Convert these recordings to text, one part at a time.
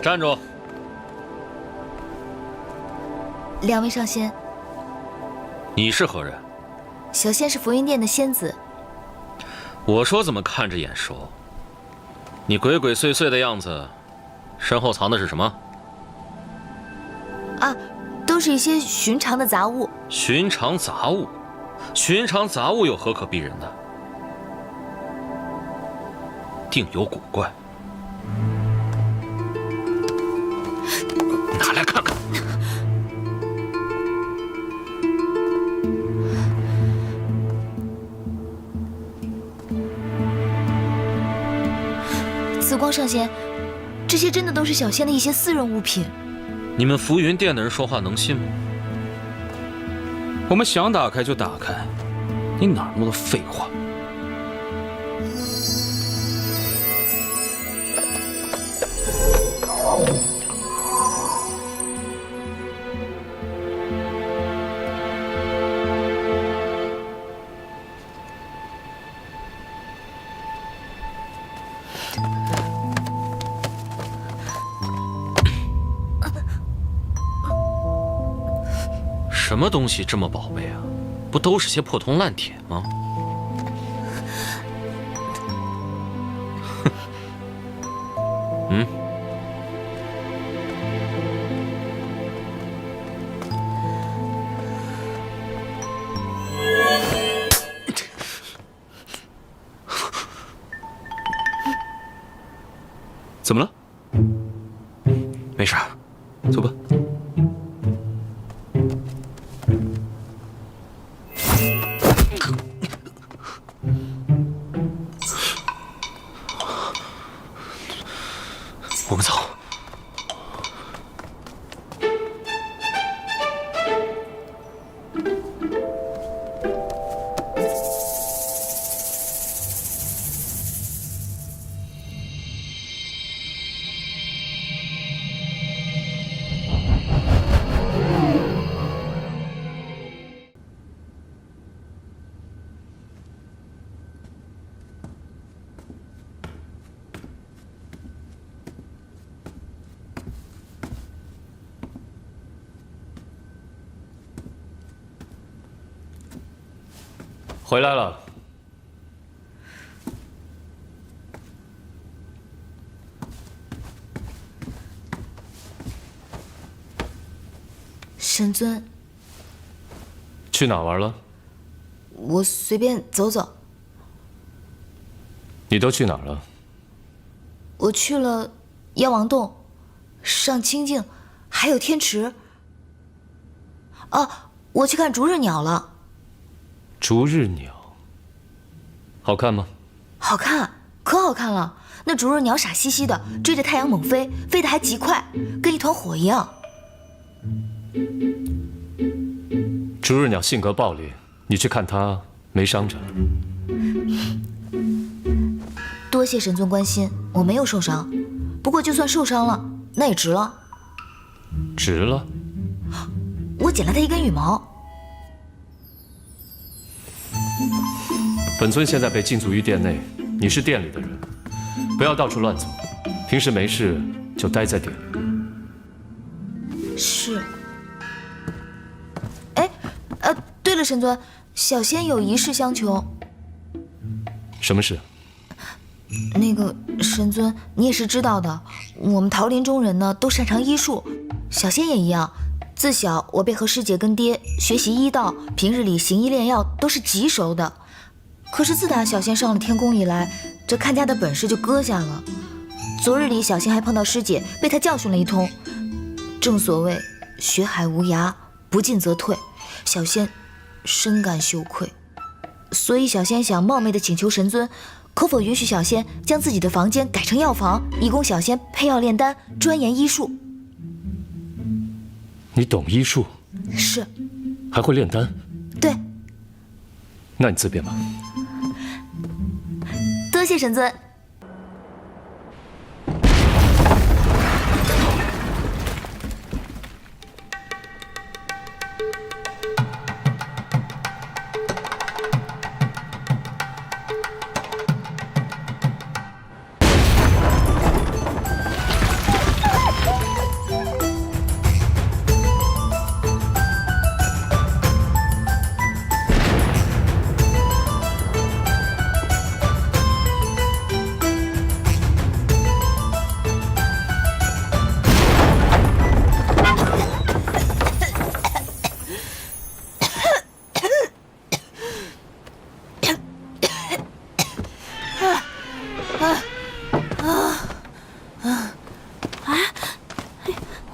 站住！两位上仙，你是何人？小仙是浮云殿的仙子。我说怎么看着眼熟？你鬼鬼祟祟的样子，身后藏的是什么？啊，都是一些寻常的杂物。寻常杂物？寻常杂物有何可逼人的？定有古怪。拿来看看。紫光上仙，这些真的都是小仙的一些私人物品。你们浮云殿的人说话能信吗？我们想打开就打开，你哪那么多废话？什么东西这么宝贝啊？不都是些破铜烂铁吗？嗯，怎么了？没事，走吧。我们走。回来了。神尊，去哪玩了？我随便走走。你都去哪儿了？我去了妖王洞、上清境，还有天池。哦，我去看逐日鸟了。逐日鸟，好看吗？好看，可好看了。那逐日鸟傻兮兮的，追着太阳猛飞，飞得还极快，跟一团火一样。逐日鸟性格暴烈，你去看它没伤着？多谢神尊关心，我没有受伤。不过就算受伤了，那也值了。值了？我剪了它一根羽毛。本尊现在被禁足于殿内，你是殿里的人，不要到处乱走，平时没事就待在殿里。是。哎，对了，神尊，小仙有一事相求。什么事？那个神尊，你也是知道的，我们桃林中人呢都擅长医术，小仙也一样。自小我便和师姐跟爹学习医道，平日里行医炼药都是极熟的。可是自打小仙上了天宫以来，这看家的本事就搁下了。昨日里小仙还碰到师姐，被她教训了一通。正所谓学海无涯，不进则退，小仙深感羞愧，所以小仙想冒昧的请求神尊，可否允许小仙将自己的房间改成药房，以供小仙配药炼丹，钻研医术。你懂医术？是。还会炼丹？对。那你自便吧。多谢神尊。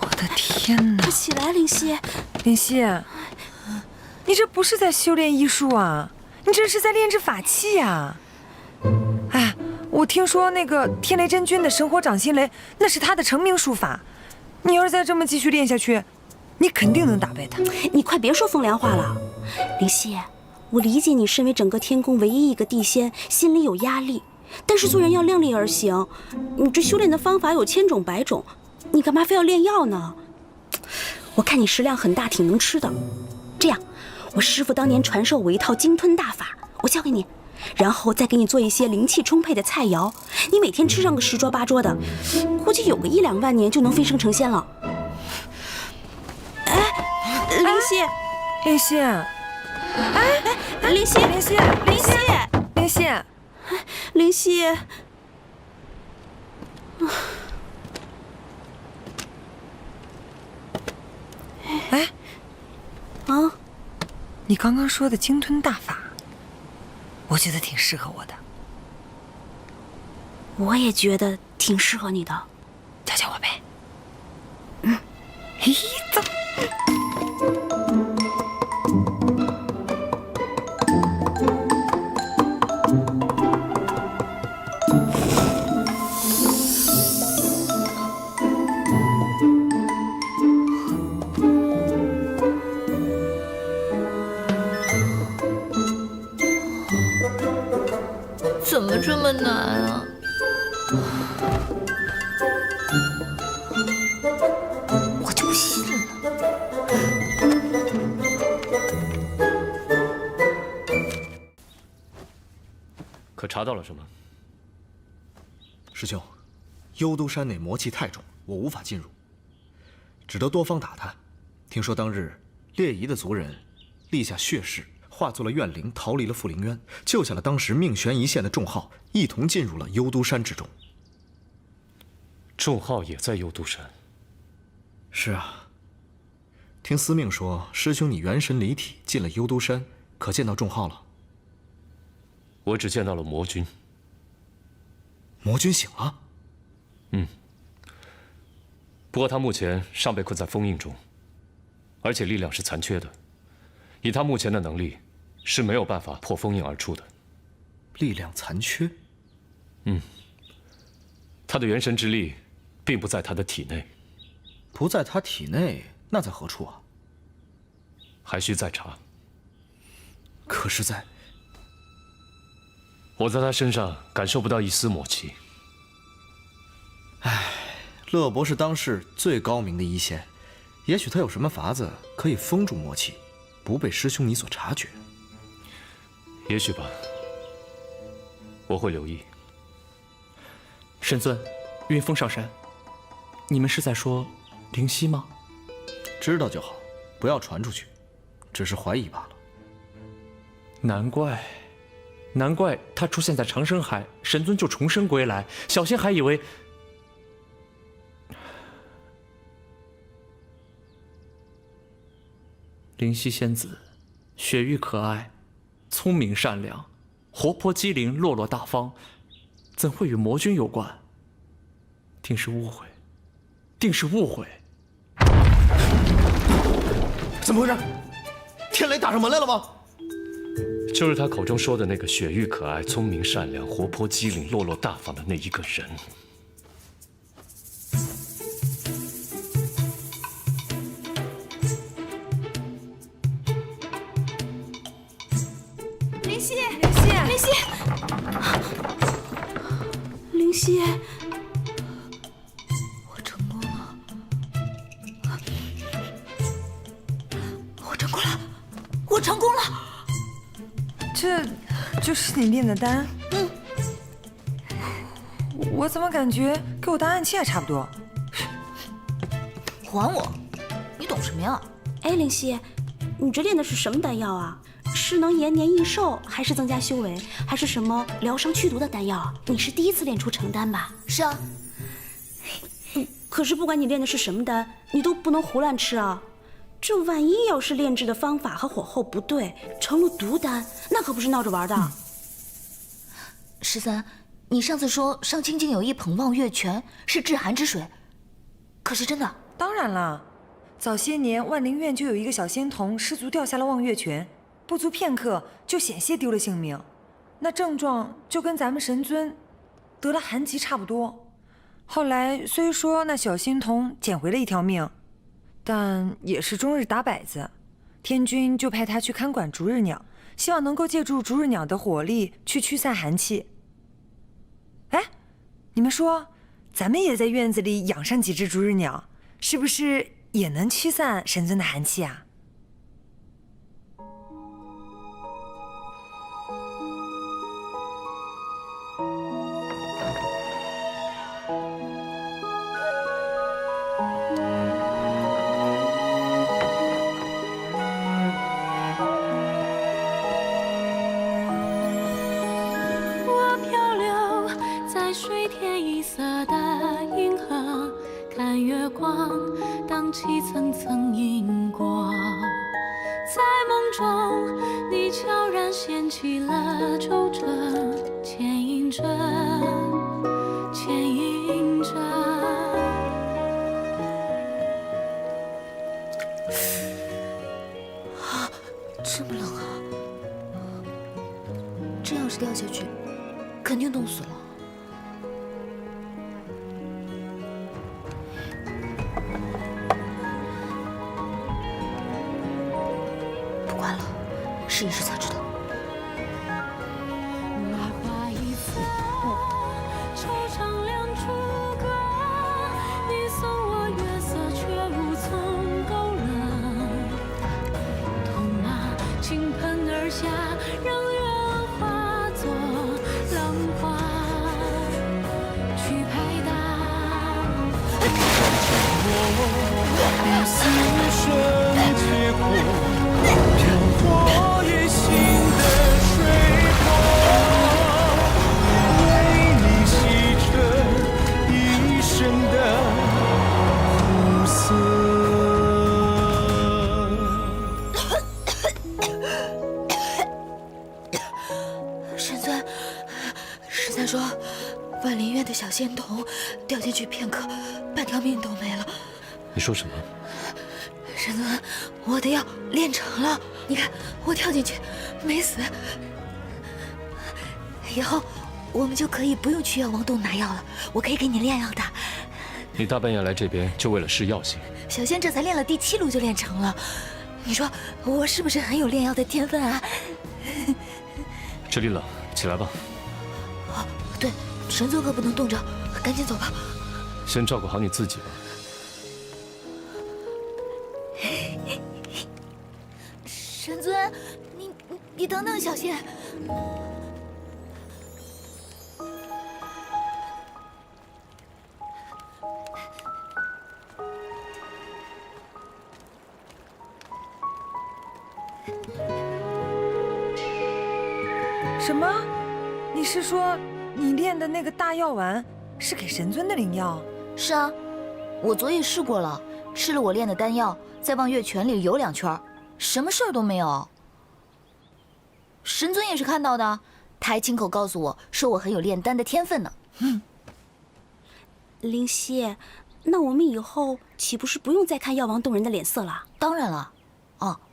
我的天哪！快起来，灵犀！灵犀，你这不是在修炼医术啊，你这是在炼制法器呀！哎，我听说那个天雷真君的神火掌心雷，那是他的成名术法。你要是再这么继续练下去，你肯定能打败他。你快别说风凉话了，灵犀，我理解你身为整个天宫唯一一个地仙，心里有压力。但是做人要量力而行，你这修炼的方法有千种百种，你干嘛非要炼药呢？我看你食量很大，挺能吃的。这样，我师父当年传授我一套鲸吞大法，我教给你，然后再给你做一些灵气充沛的菜肴，你每天吃上个10桌8桌的，估计有个1、2万年就能飞升成仙了。灵犀，灵犀，灵犀，灵犀，灵犀，灵犀，灵犀。哎，啊，你刚刚说的鲸吞大法，我觉得挺适合我的，我也觉得挺适合你的。教教我呗。嘿，走。怎么这么难啊？我就不信了。可查到了什么？师兄，幽都山内魔气太重，我无法进入，只得多方打探。听说当日列夷的族人立下血誓，化作了怨灵，逃离了富灵渊，救下了当时命悬一线的众浩，一同进入了幽都山之中。众浩也在幽都山。是啊，听司命说，师兄你元神离体进了幽都山，可见到众浩了？我只见到了魔君。魔君醒了？不过他目前尚被困在封印中，而且力量是残缺的。以他目前的能力，是没有办法破封印而出的。力量残缺？他的元神之力，并不在他的体内。不在他体内，那在何处啊？还需再查。可是在……我在他身上感受不到一丝魔气。乐博是当世最高明的医仙，也许他有什么法子可以封住魔气，不被师兄你所察觉。也许吧，我会留意。神尊，云峰上山，你们是在说灵犀吗？知道就好，不要传出去，只是怀疑罢了。难怪他出现在长生海，神尊就重生归来。小仙还以为灵犀仙子雪玉可爱，聪明善良，活泼机灵，落落大方，怎会与魔君有关？定是误会，定是误会。怎么回事？天雷打上门来了吗？就是他口中说的那个雪玉可爱、聪明善良、活泼机灵、落落大方的那一个人。灵犀，灵犀，灵犀，灵犀，我成功了！我成功了！我成功了！这就是你炼的丹？我怎么感觉跟我当暗器还差不多？还我！你懂什么呀？哎，灵犀，你这炼的是什么丹药啊？是能延年益寿，还是增加修为，还是什么疗伤驱毒的丹药？你是第一次炼出成丹吧？是啊，可是不管你炼的是什么丹，你都不能胡乱吃啊！这万一要是炼制的方法和火候不对，成了毒丹，那可不是闹着玩的。13，你上次说上清境有一捧望月泉，是治寒之水，可是真的？当然了，早些年万灵院就有一个小仙童失足掉下了望月泉，不足片刻就险些丢了性命，那症状就跟咱们神尊得了寒疾差不多。后来虽说那小仙童捡回了一条命，但也是终日打摆子，天君就派他去看管逐日鸟，希望能够借助逐日鸟的火力去驱散寒气。哎，你们说，咱们也在院子里养上几只逐日鸟，是不是也能驱散神尊的寒气啊？我漂流在水天一色的银河，看月光荡起层层银光，在梦中你悄然掀起了皱褶，牵引着，牵引着。这么冷啊！这要是掉下去，肯定冻死了。不管了，试一试才知道。梅花一侧，惆怅两处隔。你送我月色，却无从勾勒。痛啊，倾盆而下，让月化作浪花去拍打。一丝瞬结果，飘过于心的水波，为你洗彻一生的苦涩。神尊，是在说万灵院的小仙童掉进去片刻，半条命都没了。你说什么？神尊，我的药炼成了，你看我跳进去没死，以后我们就可以不用去药王洞拿药了，我可以给你炼药的。你大半夜来这边就为了试药性？小仙这才练了第7路就炼成了，你说我是不是很有炼药的天分啊？这里冷，起来吧。哦，对，神尊可不能冻着，赶紧走吧。先照顾好你自己吧。神尊，你等等，小仙。什么？你是说你炼的那个大药丸是给神尊的灵药？是啊，我昨夜试过了，吃了我炼的丹药，在望月泉里游2圈，什么事儿都没有。神尊也是看到的，他还亲口告诉我说我很有炼丹的天分呢。灵犀，那我们以后岂不是不用再看药王洞人的脸色了？当然了，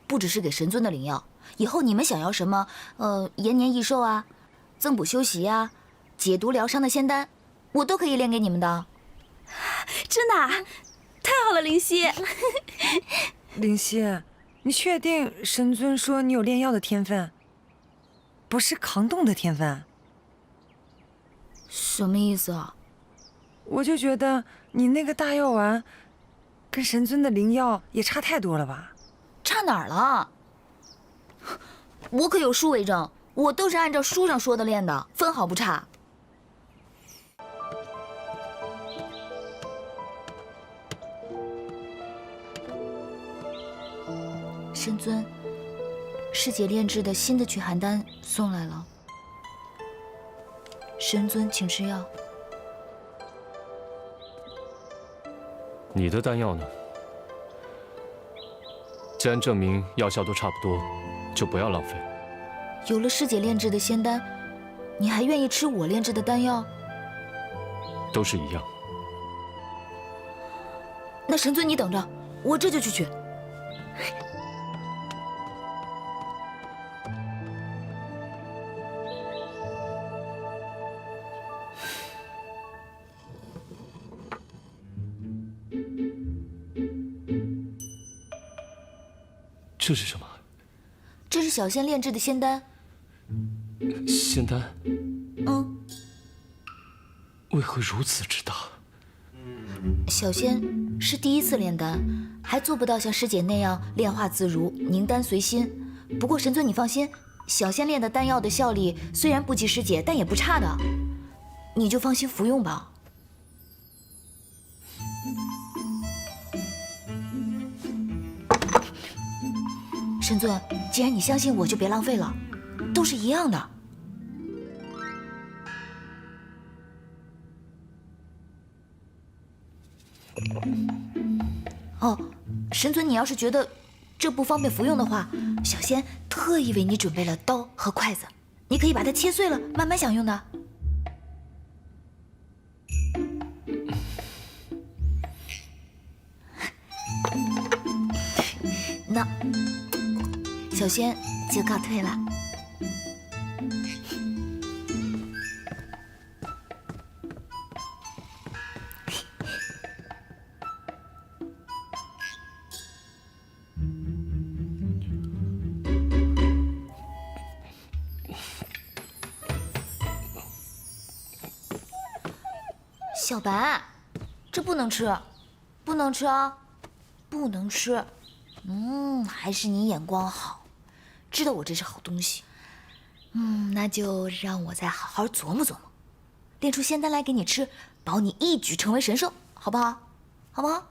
不只是给神尊的灵药，以后你们想要什么，延年益寿啊，增补修习啊，解毒疗伤的仙丹，我都可以炼给你们的。真的啊？太好了，灵犀。灵犀，你确定神尊说你有炼药的天分，不是扛冻的天分？什么意思啊？我就觉得你那个大药丸，跟神尊的灵药也差太多了吧？差哪儿了？我可有书为证，我都是按照书上说的练的，分毫不差。神尊，师姐炼制的新的祛寒丹送来了，神尊请吃药。你的丹药呢？既然证明药效都差不多，就不要浪费。有了师姐炼制的仙丹，你还愿意吃我炼制的丹药？都是一样。那神尊你等着，我这就去取。这是什么？这是小仙炼制的仙丹。仙丹？嗯，为何如此之大？小仙是第一次炼丹，还做不到像师姐那样炼化自如、凝丹随心。不过神尊你放心，小仙炼的丹药的效力虽然不及师姐，但也不差的，你就放心服用吧。神尊，既然你相信我，就别浪费了，都是一样的。哦，神尊，你要是觉得这不方便服用的话，小仙特意为你准备了刀和筷子，你可以把它切碎了，慢慢享用的。那小仙就告退了。小白，这不能吃，不能吃啊，不能吃。还是你眼光好，知道我这是好东西。那就让我再好好琢磨琢磨，炼出仙丹来给你吃，保你一举成为神兽，好不好？好不好？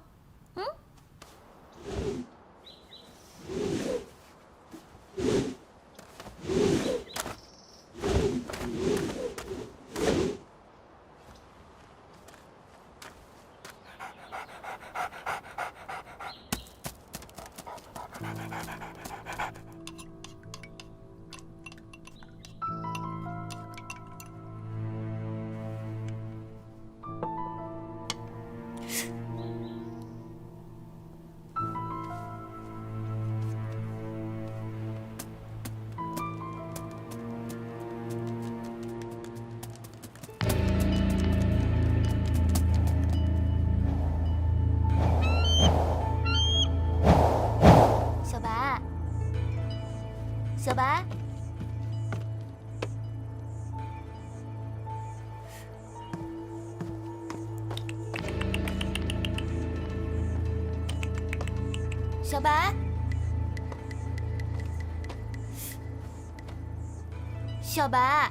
小白，小白，小白，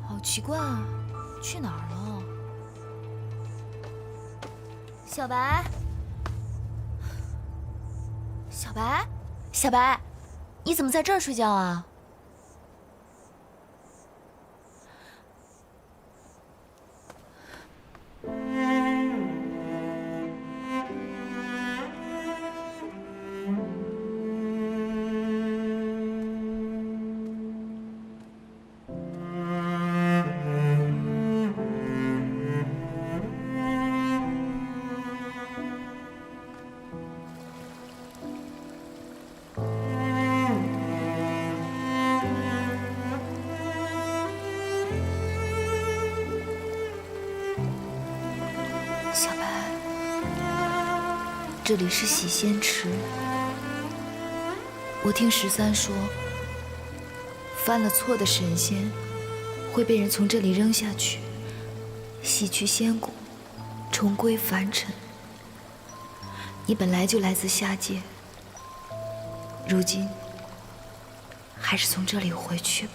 好奇怪啊，去哪儿了？小白，小白。小白，你怎么在这儿睡觉啊？小白，这里是洗仙池。我听13说，犯了错的神仙会被人从这里扔下去，洗去仙骨，重归凡尘。你本来就来自下界，如今还是从这里回去吧。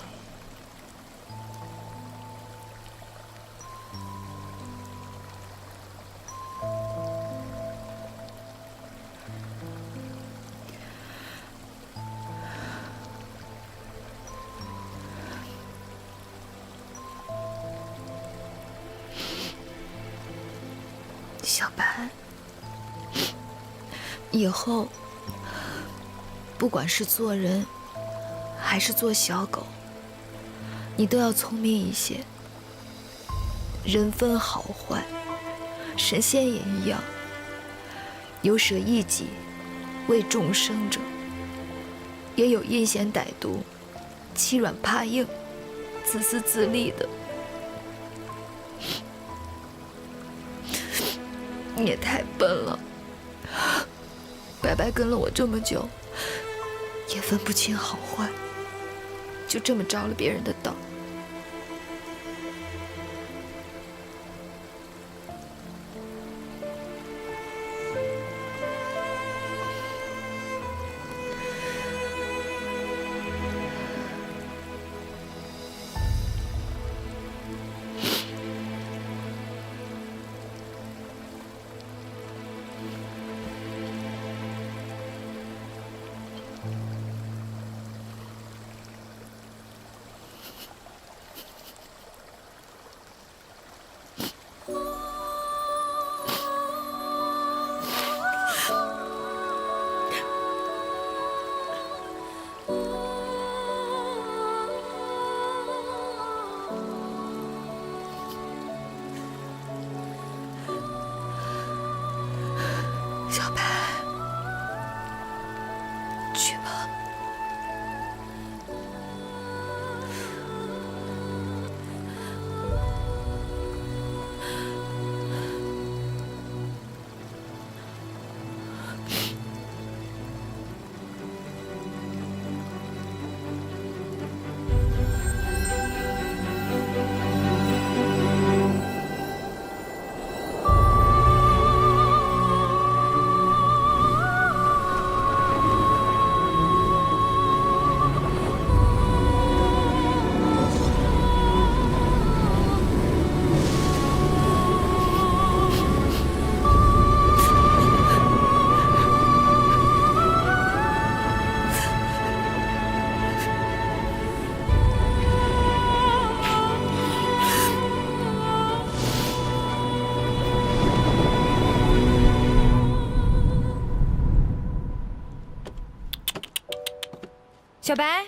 小白，以后不管是做人还是做小狗，你都要聪明一些。人分好坏，神仙也一样，有舍异己为众生者，也有阴险歹毒、欺软怕硬、自私自利的。你也太笨了，白白跟了我这么久，也分不清好坏，就这么着了别人的道。小白，去吧。小白，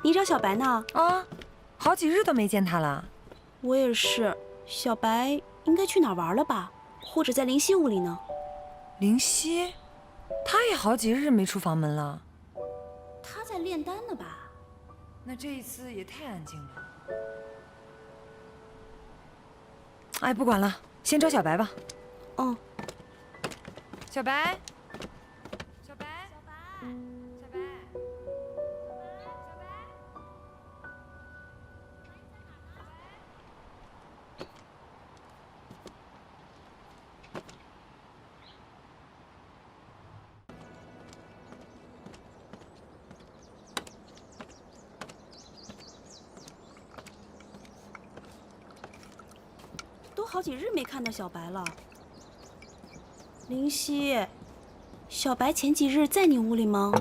你找小白呢？啊，好几日都没见他了。我也是。小白应该去哪儿玩了吧？或者在灵犀屋里呢？灵犀，他也好几日没出房门了。他在炼丹呢吧？那这一次也太安静了。哎，不管了，先找小白吧。嗯。小白。都好几日没看到小白了。灵犀，小白前几日在你屋里吗？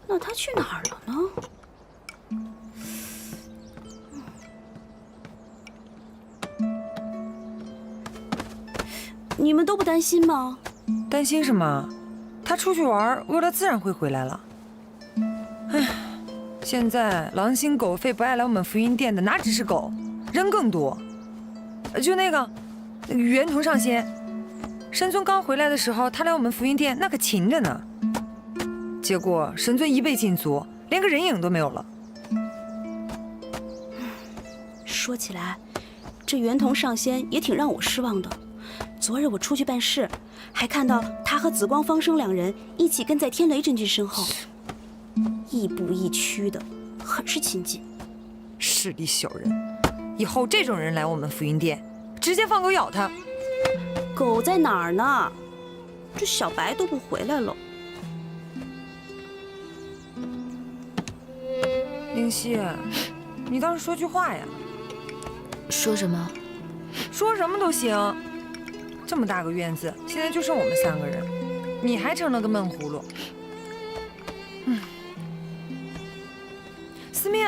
那他去哪儿了呢？你们都不担心吗？担心什么？他出去玩，饿了自然会回来了。唉，现在狼心狗肺不爱来我们福音殿的哪只是狗，人更多。就那个圆童上仙，神尊刚回来的时候，他来我们福音殿那可勤着呢。结果神尊一被禁足，连个人影都没有了。说起来，这圆童上仙也挺让我失望的。昨日我出去办事，还看到他和紫光方生两人一起跟在天雷真君身后，亦步亦趋的，很是亲近。势利小人，以后这种人来我们福音殿，直接放狗咬他。狗在哪儿呢？这小白都不回来了。灵犀，你倒是说句话呀！说什么？说什么都行。这么大个院子，现在就剩我们3个人，你还成了个闷葫芦。司命，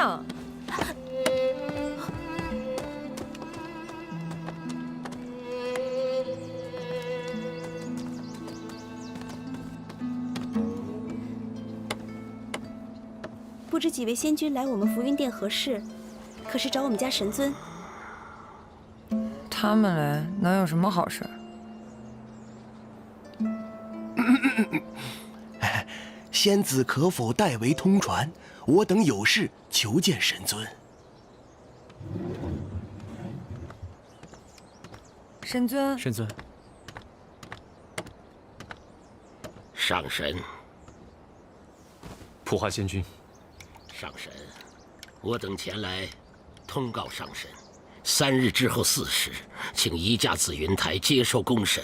不知几位仙君来我们福云殿何事？可是找我们家神尊？他们来能有什么好事？仙子可否代为通传？我等有事求见神尊。神尊，神尊，上神，普华仙君，上神，我等前来通告上神，3日之后4时，请移驾紫云台接受公审。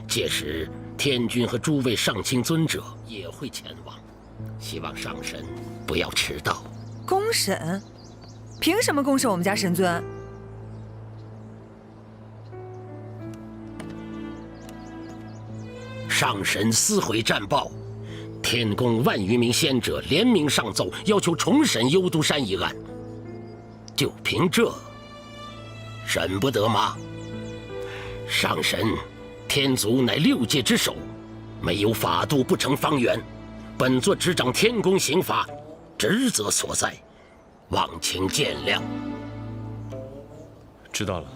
届时，天君和诸位上清尊者也会前往，希望上神不要迟到。公审？凭什么公审我们家神尊？上神撕毁战报，天宫万余名仙者联名上奏，要求重审幽都山一案。就凭这，审不得吗？上神，天族乃6界之首，没有法度不成方圆。本座执掌天宫刑法，职责所在，望请见谅。知道了。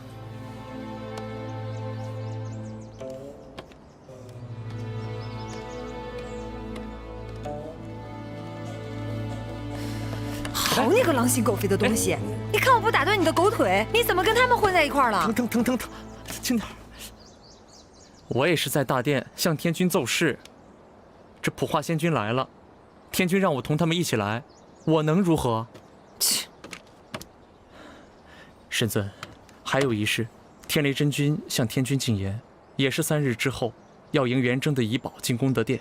好你个狼心狗肺的东西！你看我不打断你的狗腿，你怎么跟他们混在一块儿了？等，轻点。我也是在大殿向天君奏事，这普化仙君来了，天君让我同他们一起来，我能如何？切！神尊，还有一事，天雷真君向天君进言，也是3日之后要迎元征的遗宝进功德殿，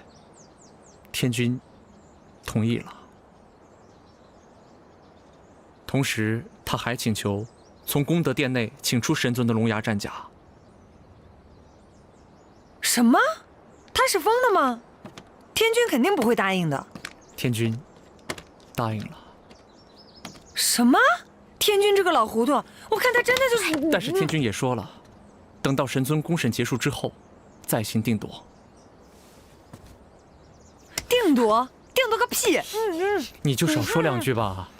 天君同意了。同时，他还请求从功德殿内请出神尊的龙牙战甲。什么？他是疯的吗？天君肯定不会答应的。天君答应了。什么？天君这个老糊涂，我看他真的就是……但是天君也说了，等到神尊公审结束之后，再行定夺。定夺？定夺个屁！你就少说2句吧。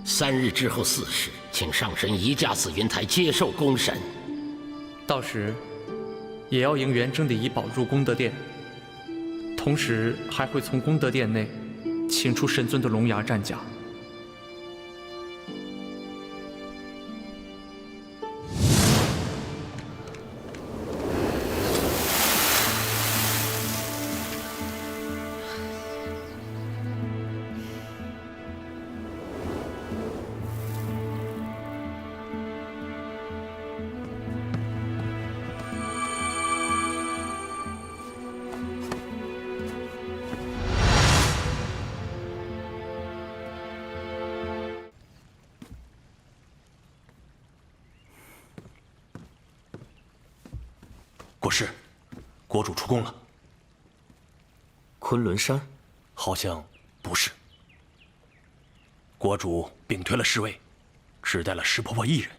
3日之后4时，请上神移驾紫云台接受公审。到时，也要迎元征的遗宝入功德殿，同时还会从功德殿内请出神尊的龙牙战甲。国师，国主出宫了。昆仑山？好像不是。国主屏退了侍卫，只带了石婆婆1人。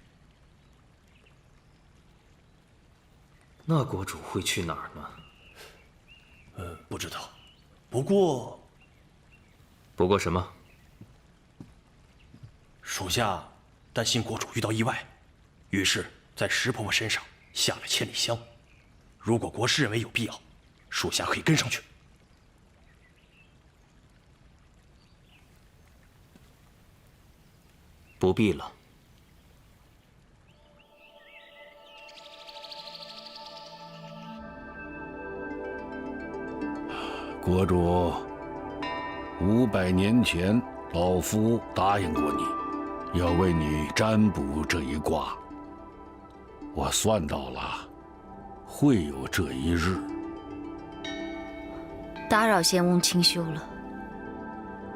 那国主会去哪儿呢？不知道。不过什么？属下担心国主遇到意外，于是，在石婆婆身上下了千里香。如果国师认为有必要，属下可以跟上去。不必了。国主，500年前，老夫答应过你，要为你占卜这一卦。我算到了。会有这一日。打扰仙翁清修了。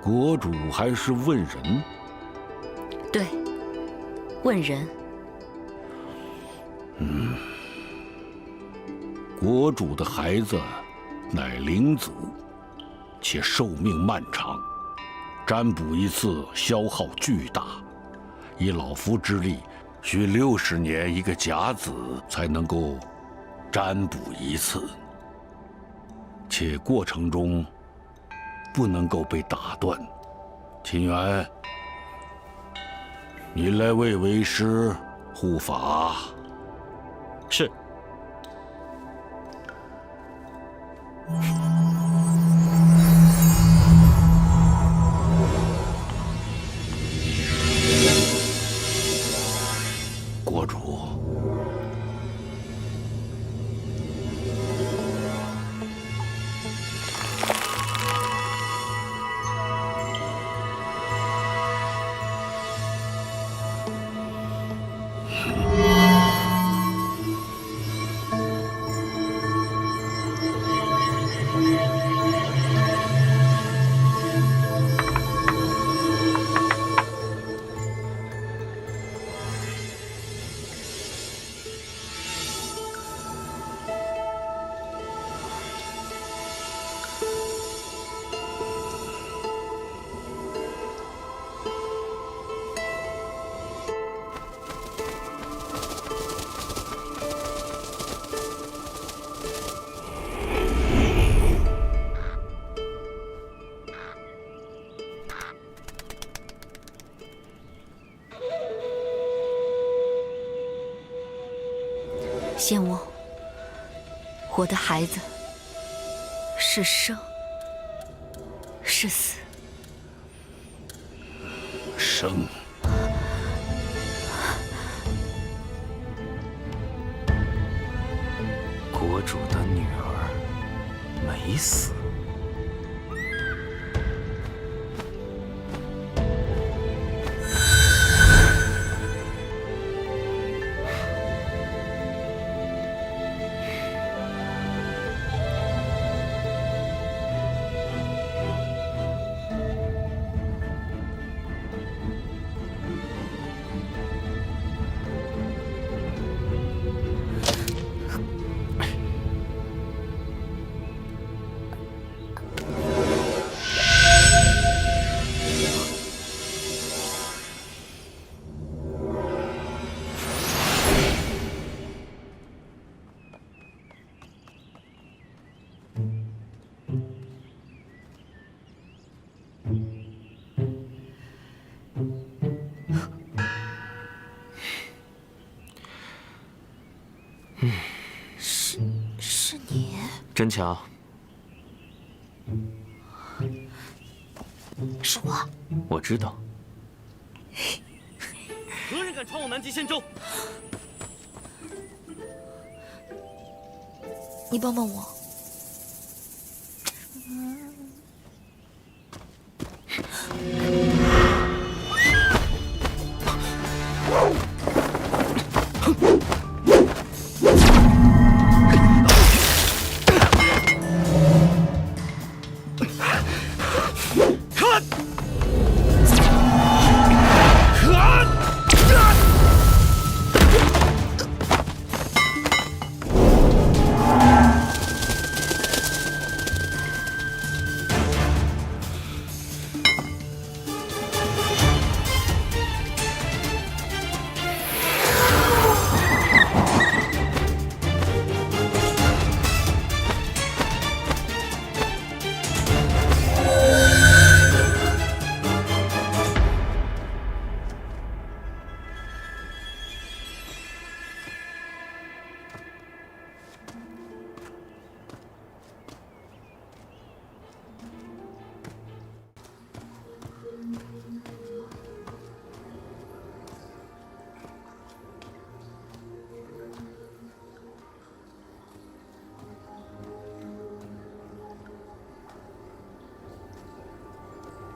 国主还是问人？对，问人。国主的孩子乃灵祖，且寿命漫长，占卜一次消耗巨大，以老夫之力，需60年一个甲子才能够占卜一次，且过程中不能够被打断。秦元，你来为为师护法。是。国主，仙翁，我的孩子是生是死？生。国主的女儿没死。是你？真巧。是我。我知道。何人敢闯我南极仙州？你帮帮我。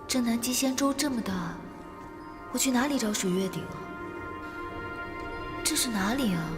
这南极仙州这么大，我去哪里找水月鼎啊？这是哪里啊？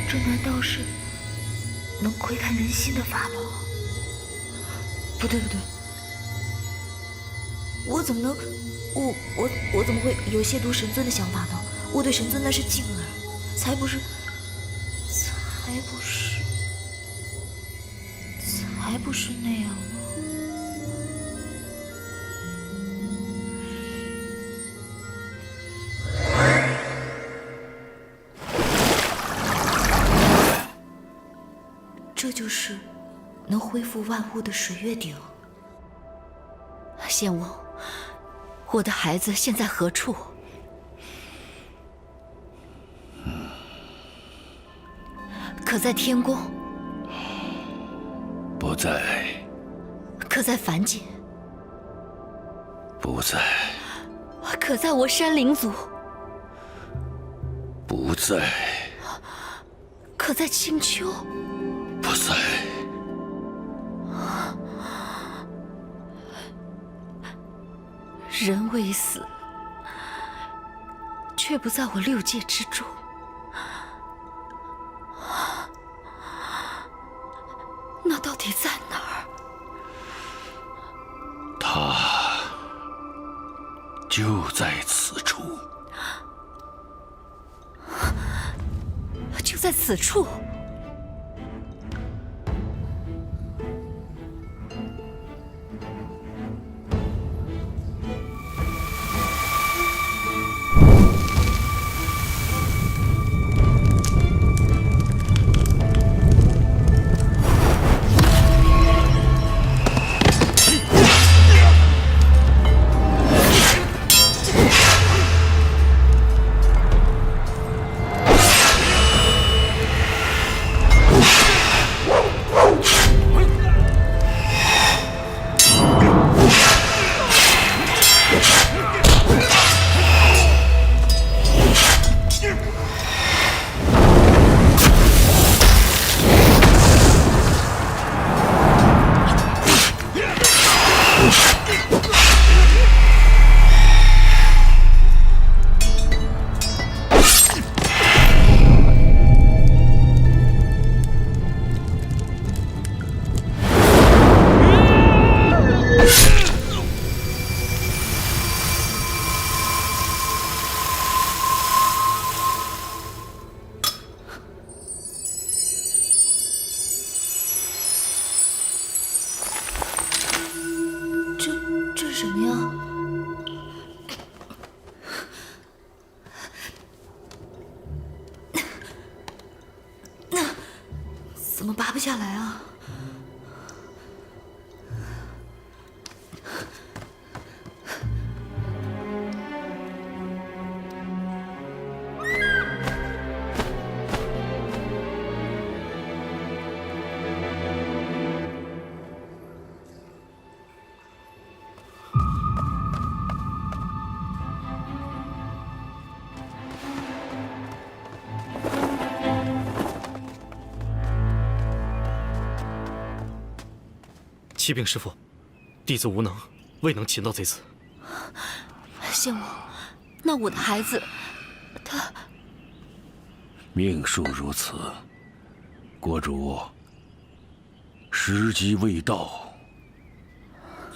这难道是能窥探人心的法宝？不对不对，我怎么能，我怎么会有亵渎神尊的想法呢？我对神尊那是敬爱，才不是那样呢。这就是能恢复万物的水月鼎。仙翁，我的孩子现在何处？可在天宫？不在。可在凡间？不在。可在我山灵族？不在。可在青丘？不在。人未死，却不在我六界之中。那到底在哪儿？他就在此处。就在此处。这是什么呀？怎么拔不下来啊？启禀师父，弟子无能，未能擒到贼子。仙翁，那我的孩子，他命数如此，国主，时机未到，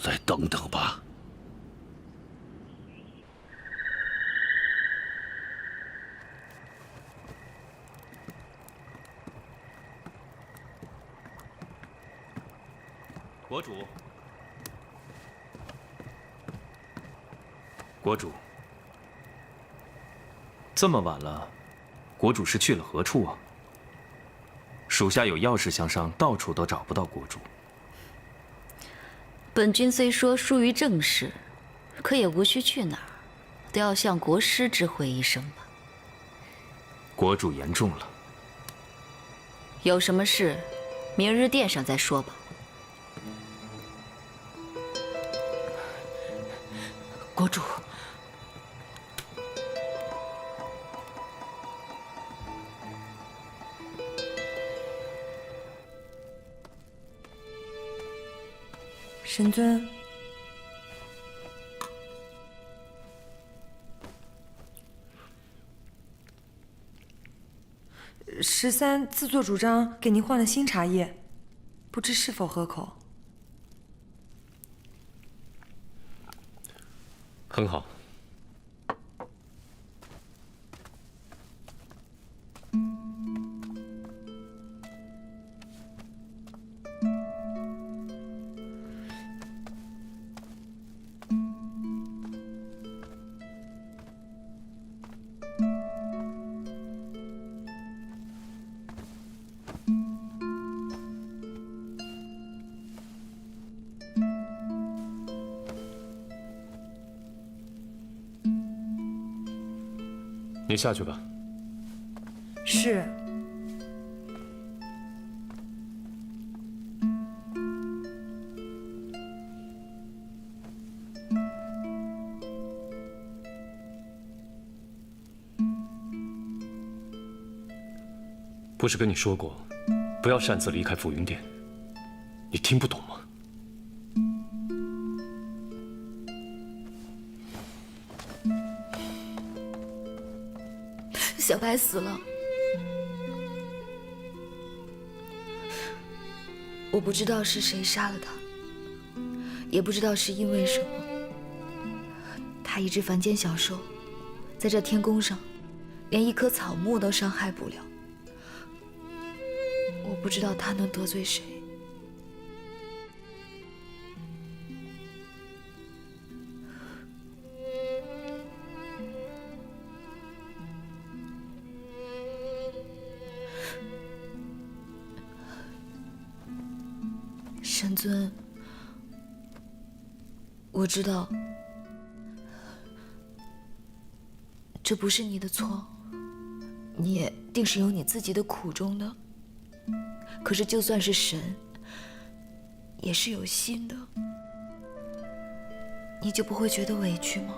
再等等吧。国主，国主，这么晚了，国主是去了何处啊？属下有要事相商，到处都找不到国主。本君虽说疏于政事，可也无需去哪儿，都要向国师知会一声吧。国主言重了。有什么事，明日殿上再说吧。国主，神尊， 13自作主张给您换了新茶叶，不知是否合口？很好。你下去吧。是。不是跟你说过，不要擅自离开浮云殿？你听不懂吗？小白死了，我不知道是谁杀了他，也不知道是因为什么。他一只凡间小兽，在这天宫上，连一棵草木都伤害不了。我不知道他能得罪谁。神尊，我知道这不是你的错，你也定是有你自己的苦衷的。可是就算是神，也是有心的，你就不会觉得委屈吗？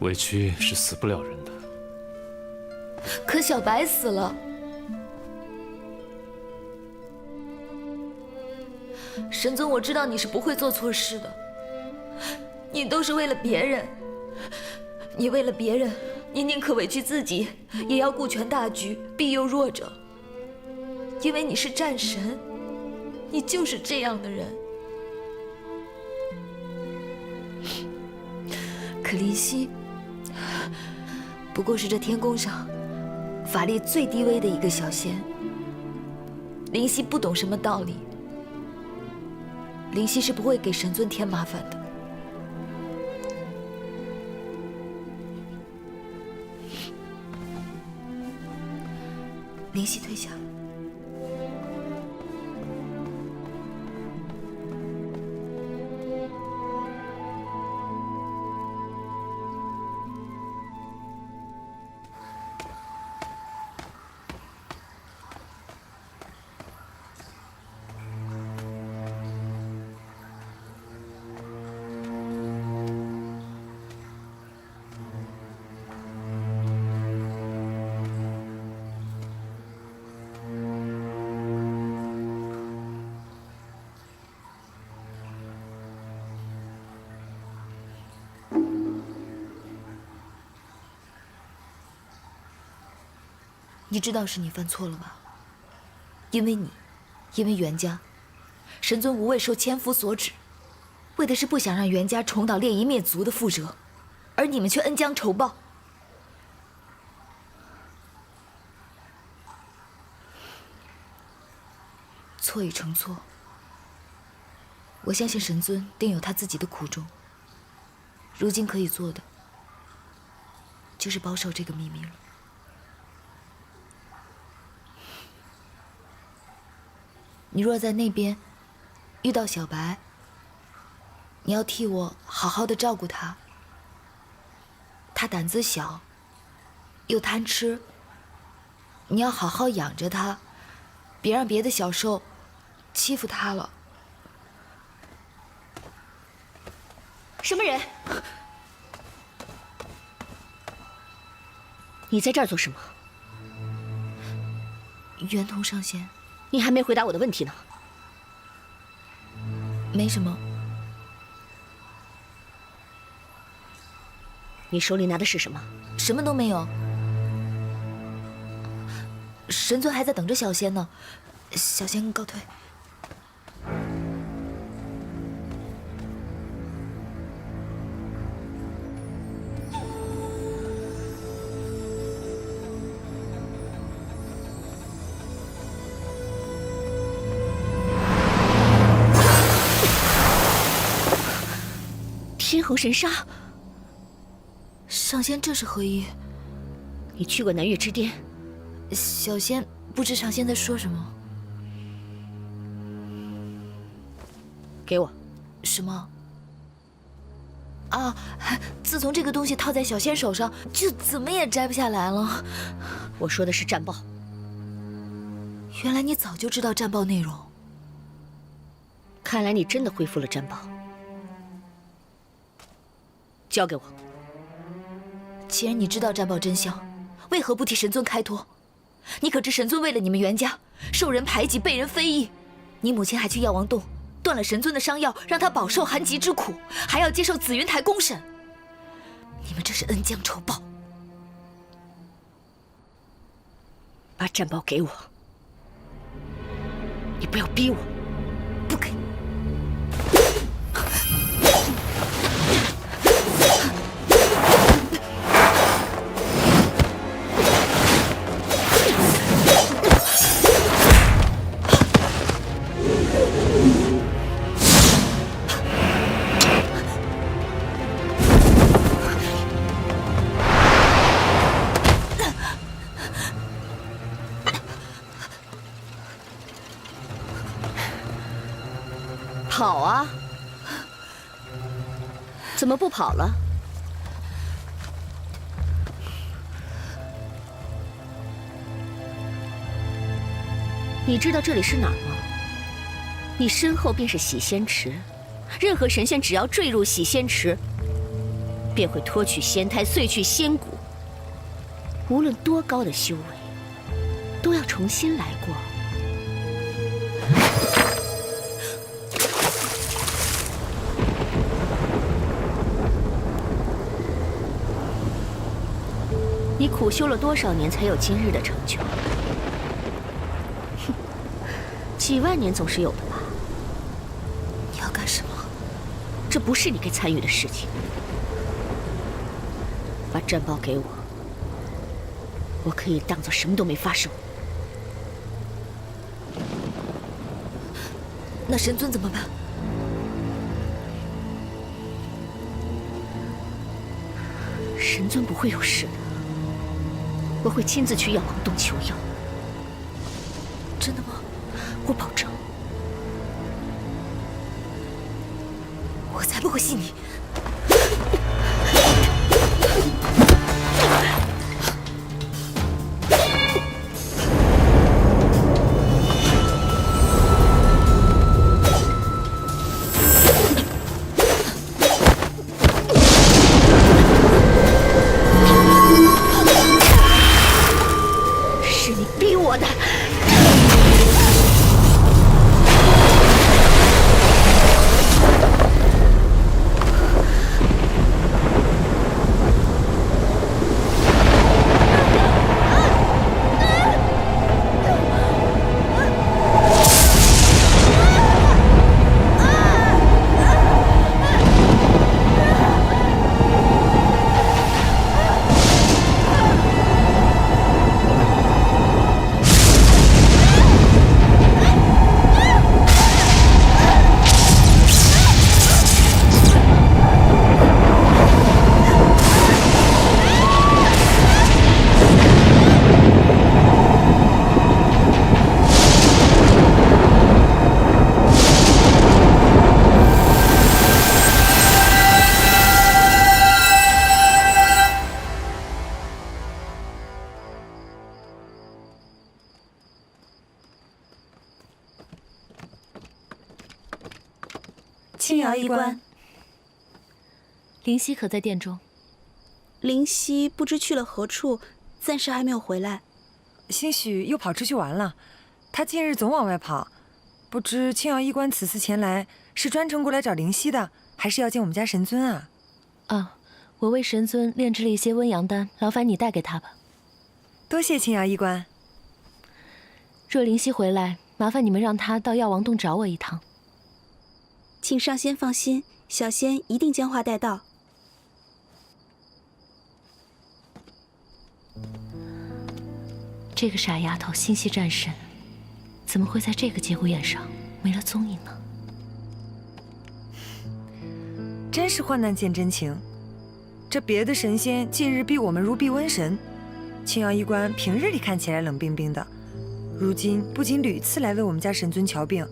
委屈是死不了人的。可小白死了。神尊，我知道你是不会做错事的，你都是为了别人，你为了别人，你宁可委屈自己，也要顾全大局，庇佑弱者。因为你是战神，你就是这样的人。可林夕不过是这天宫上法力最低微的一个小仙，林夕不懂什么道理。林夕是不会给神尊添麻烦的。林夕退下。你知道是你犯错了吗？因为你，因为袁家，神尊无畏受千夫所指，为的是不想让袁家重蹈列夷灭族的覆辙，而你们却恩将仇报。错已成错，我相信神尊定有他自己的苦衷。如今可以做的，就是保守这个秘密了。你若在那边遇到小白，你要替我好好的照顾他。他胆子小，又贪吃，你要好好养着他，别让别的小兽欺负他了。什么人？你在这儿做什么？袁同上仙。你还没回答我的问题呢。没什么。你手里拿的是什么？什么都没有。神尊还在等着小仙呢，小仙告退。天猴神杀！上仙这是何意？你去过南岳之巅？小仙不知上仙在说什么。给我。什么？啊！自从这个东西套在小仙手上，就怎么也摘不下来了。我说的是战报。原来你早就知道战报内容。看来你真的恢复了战报。交给我。既然你知道战报真相，为何不替神尊开脱？你可知神尊为了你们袁家，受人排挤，被人非议？你母亲还去药王洞断了神尊的伤药，让他饱受寒疾之苦，还要接受紫云台公审。你们这是恩将仇报。把战报给我。你不要逼我。不给。跑啊！怎么不跑了？你知道这里是哪儿吗？你身后便是洗仙池，任何神仙只要坠入洗仙池，便会脱去仙胎，碎去仙骨。无论多高的修为，都要重新来过。你苦修了多少年才有今日的成就？哼，几万年总是有的吧？你要干什么？这不是你该参与的事情。把战报给我，我可以当做什么都没发生。那神尊怎么办？神尊不会有事的。我会亲自去药王洞求药。真的吗？我保证。我才不会信你。是你逼我的。青瑶医官，灵犀可在殿中？灵犀不知去了何处，暂时还没有回来。兴许又跑出去玩了。他近日总往外跑，不知青瑶医官此次前来是专程过来找灵犀的，还是要见我们家神尊啊？啊，我为神尊炼制了一些温阳丹，劳烦你带给他吧。多谢青瑶医官。若灵犀回来，麻烦你们让他到药王洞找我一趟。请上仙放心，小仙一定将话带到。这个傻丫头心系战神，怎么会在这个节骨眼上没了踪影呢？真是患难见真情。这别的神仙近日避我们如避瘟神，青瑶医官平日里看起来冷冰冰的，如今不仅屡次来为我们家神尊瞧病，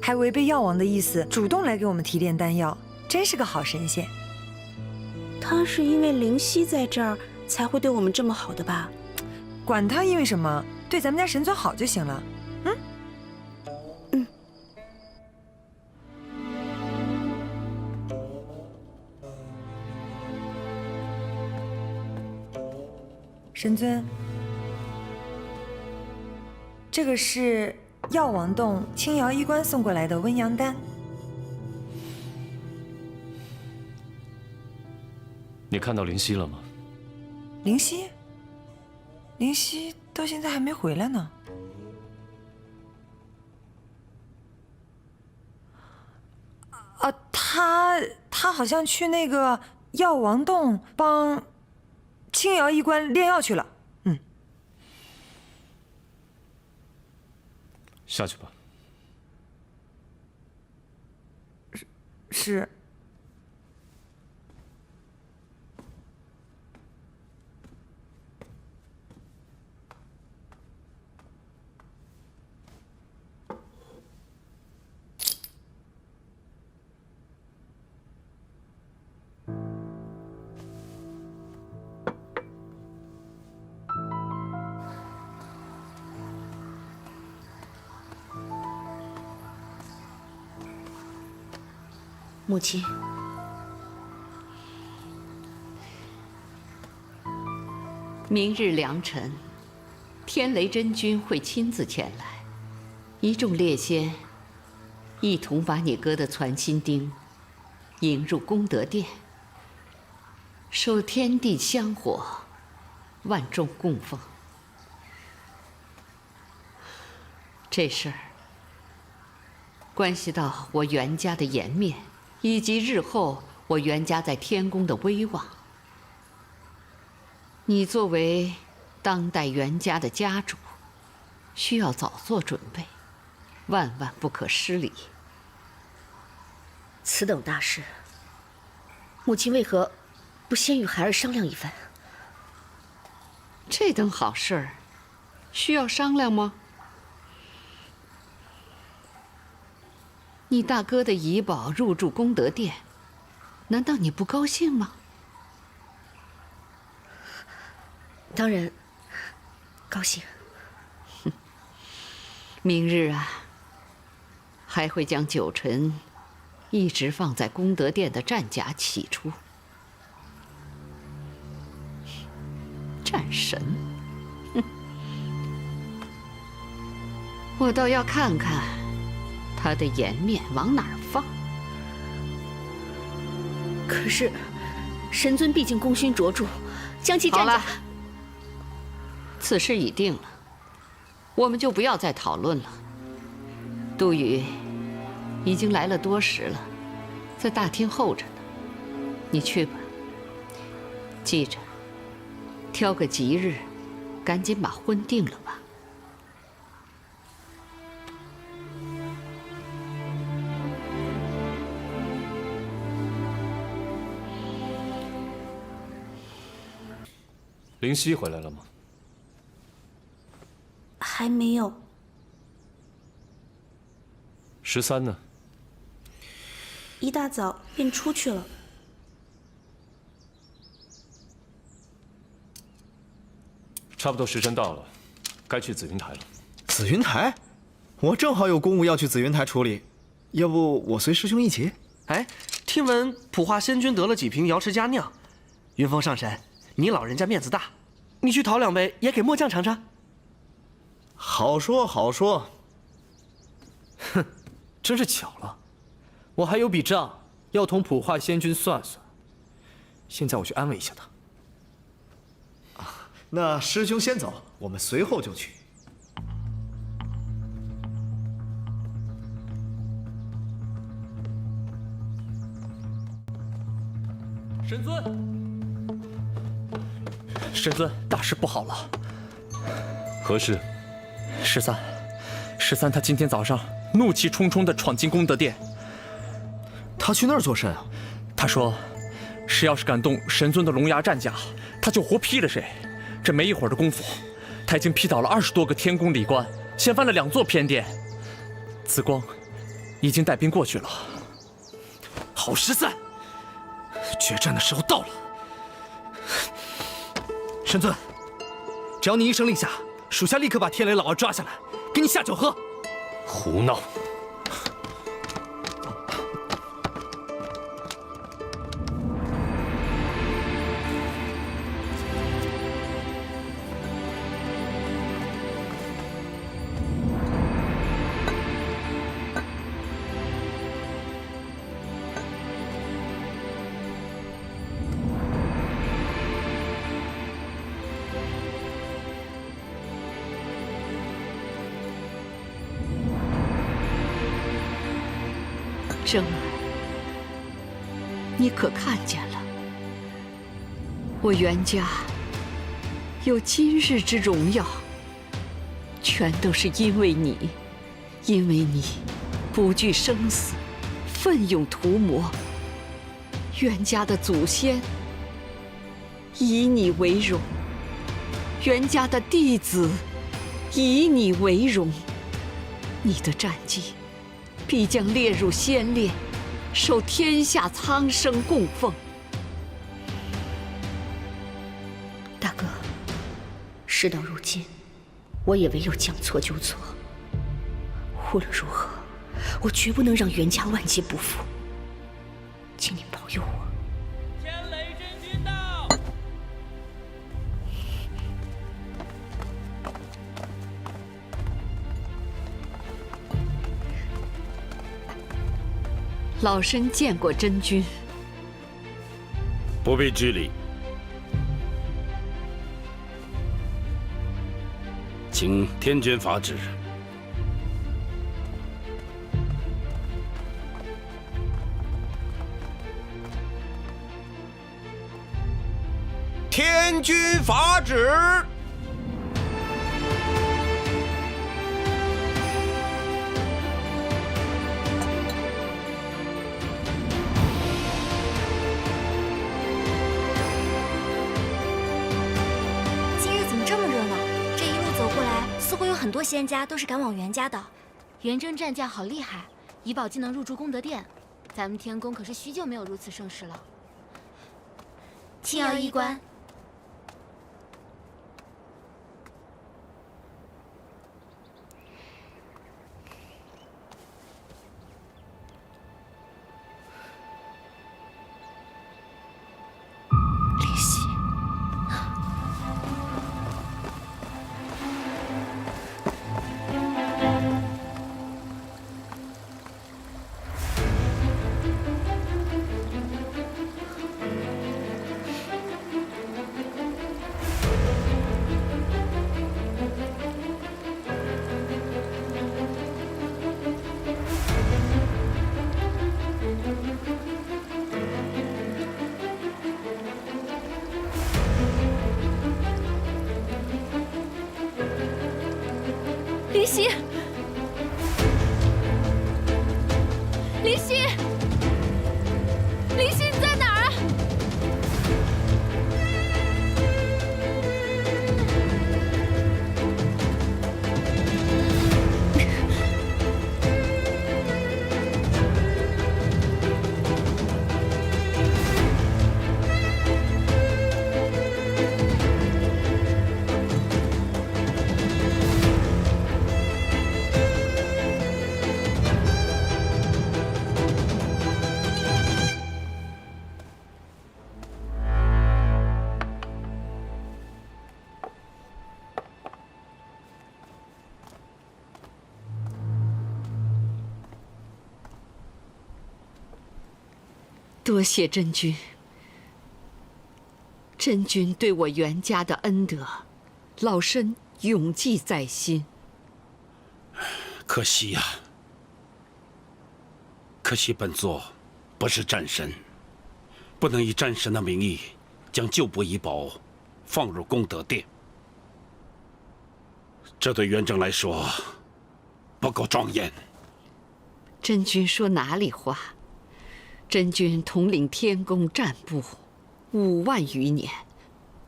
还违背药王的意思，主动来给我们提炼丹药，真是个好神仙。他是因为灵犀在这儿才会对我们这么好的吧？管他因为什么，对咱们家神尊好就行了。神尊，这个是药王洞青瑶医官送过来的温阳丹。你看到灵犀了吗？灵犀？灵犀到现在还没回来呢。啊，他好像去那个药王洞帮青瑶医官炼药去了。下去吧。是。母亲，明日良辰，天雷真君会亲自前来，一众烈仙一同把你哥的传心钉引入功德殿，受天地香火，万众供奉。这事儿关系到我袁家的颜面，以及日后我袁家在天宫的威望。你作为当代袁家的家主，需要早做准备，万万不可失礼。此等大事，母亲为何不先与孩儿商量一番？这等好事儿，需要商量吗？你大哥的遗宝入住功德殿，难道你不高兴吗？当然高兴。明日啊，还会将九臣一直放在功德殿的战甲起出。战神，我倒要看看他的颜面往哪儿放。可是，神尊毕竟功勋卓著，将其战甲……此事已定了，我们就不要再讨论了。杜宇已经来了多时了，在大厅候着呢。你去吧，记着，挑个吉日，赶紧把婚定了吧。灵犀回来了吗？还没有。13呢？一大早便出去了。差不多时辰到了，该去紫云台了。紫云台？我正好有公务要去紫云台处理，要不我随师兄一起？哎，听闻普化仙君得了几瓶瑶池佳酿，云峰上神，你老人家面子大，你去讨2杯，也给末将尝尝。好说好说。哼，真是巧了，我还有笔账要同普化仙君算算。现在我去安慰一下他。那师兄先走，我们随后就去。神尊，神尊，大事不好了！何事？13他今天早上怒气冲冲地闯进功德殿。他去那儿做甚啊？他说，谁要是敢动神尊的龙牙战甲，他就活劈了谁。这没一会儿的功夫，他已经劈倒了20多个天宫礼官，掀翻了2座偏殿。紫光已经带兵过去了。好13，决战的时候到了。神尊，只要你一声令下，属下立刻把天雷老儿抓下来，给你下酒喝。胡闹！生儿，你可看见了？我袁家有今日之荣耀，全都是因为你，因为你不惧生死，奋勇屠魔。袁家的祖先以你为荣，袁家的弟子以你为荣，你的战绩必将列入先烈，受天下苍生供奉。大哥，事到如今，我也唯有将错就错。无论如何，我绝不能让袁家万劫不复。请您保佑我。天雷真君到！老身见过真君。不必拘礼，请天君法旨。天君法旨。似乎有很多仙家都是赶往袁家的。元征战将好厉害，怡宝竟能入驻功德殿，咱们天宫可是许久没有如此盛世了。亲邀衣冠。李希。离席，离席，离席，你在哪儿啊？多谢真君。真君对我袁家的恩德，老身永记在心。可惜呀，可惜本座不是战神，不能以战神的名义将旧部遗宝放入功德殿，这对元正来说不够庄严。真君说哪里话？真君统领天宫战部5万余年，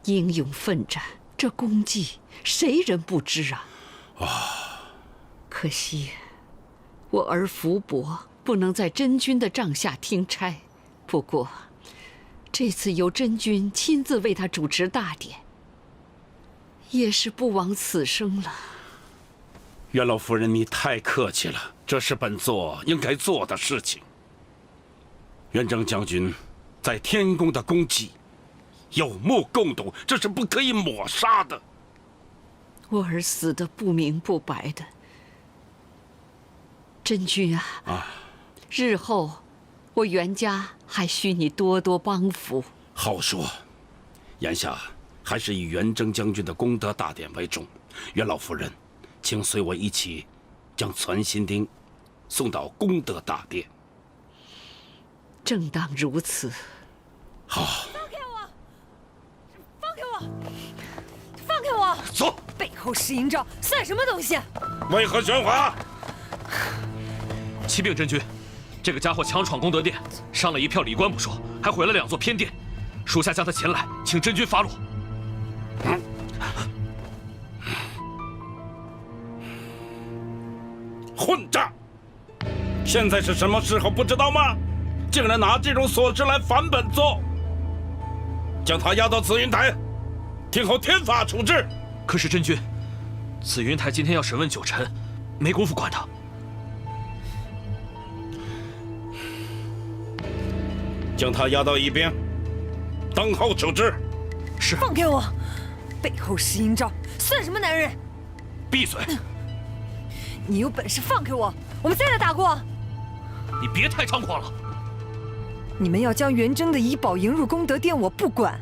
英勇奋战，这功绩谁人不知啊？可惜我儿福伯不能在真君的帐下听差，不过这次由真君亲自为他主持大典，也是不枉此生了。袁老夫人，你太客气了，这是本座应该做的事情。元正将军在天宫的功绩有目共睹，这是不可以抹杀的。我儿死得不明不白的，真君啊，日后我袁家还需你多多帮扶。好说，眼下还是以元正将军的功德大典为重。袁老夫人，请随我一起将攒心钉送到功德大殿。正当如此。好。放开我！放开我！放开我！走！背后施阴招，算什么东西？为何喧哗？启禀真君，这个家伙强闯功德殿，伤了一票礼官不说，还毁了2座偏殿。属下将他擒来，请真君发落。混账！现在是什么时候不知道吗？竟然拿这种琐事来烦本座！将他押到紫云台，听候天法处置。可是真君，紫云台今天要审问9臣，没工夫管他。将他押到一边，等候处置。是。放开我！背后施阴招，算什么男人？闭嘴！你有本事放开我，我们再来打过。你别太猖狂了。你们要将元征的遗宝迎入功德殿，我不管；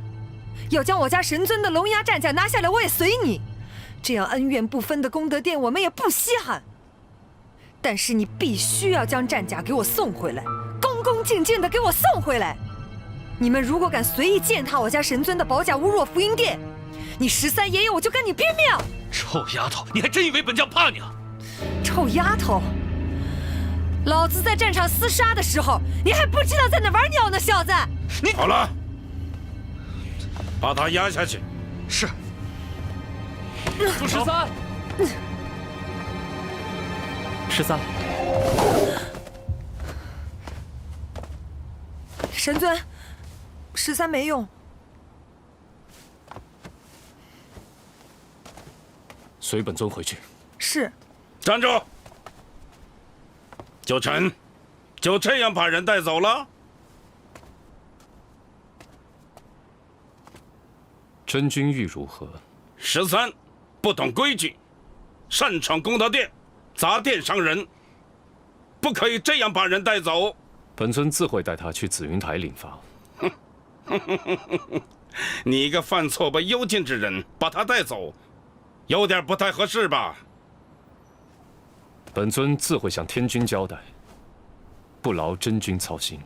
要将我家神尊的龙牙战甲拿下来，我也随你。这样恩怨不分的功德殿，我们也不稀罕。但是你必须要将战甲给我送回来，恭恭敬敬的给我送回来。你们如果敢随意践踏我家神尊的宝甲，侮辱福音殿，你13爷爷我就跟你拼命！臭丫头，你还真以为本将怕你啊？臭丫头！老子在战场厮杀的时候，你还不知道在哪玩鸟呢，小子！你好了，把他压下去。是。住13。13。神尊，13没用。随本尊回去。是。站住！9臣，就这样把人带走了？真君欲如何？13，不懂规矩，擅闯功德殿，砸殿伤人，不可以这样把人带走。本尊自会带他去紫云台领罚。你一个犯错被幽禁之人，把他带走，有点不太合适吧？本尊自会向天君交代，不劳真君操心。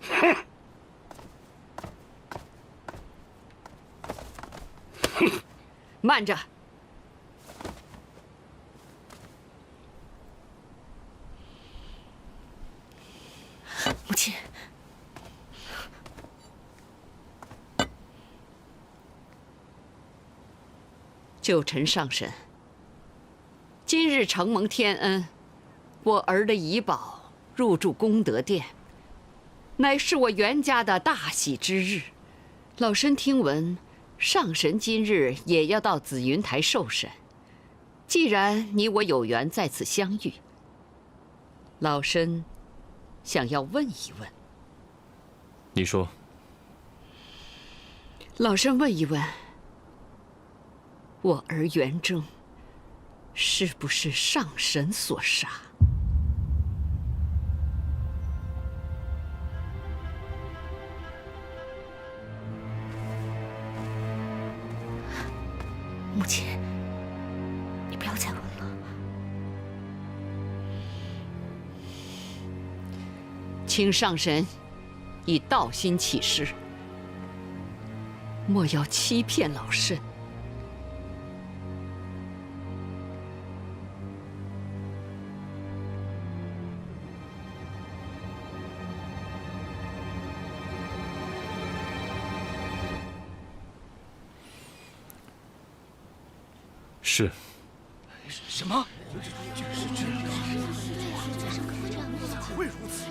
哼！慢着！母亲，9臣上神。今日承蒙天恩，我儿的遗宝入住功德殿，乃是我袁家的大喜之日。老身听闻，上神今日也要到紫云台受审。既然你我有缘在此相遇，老身想要问一问。你说。老身问一问，我儿元征是不是上神所杀？母亲，你不要再问了。请上神以道心起誓，莫要欺骗老身。是。什么？会如此？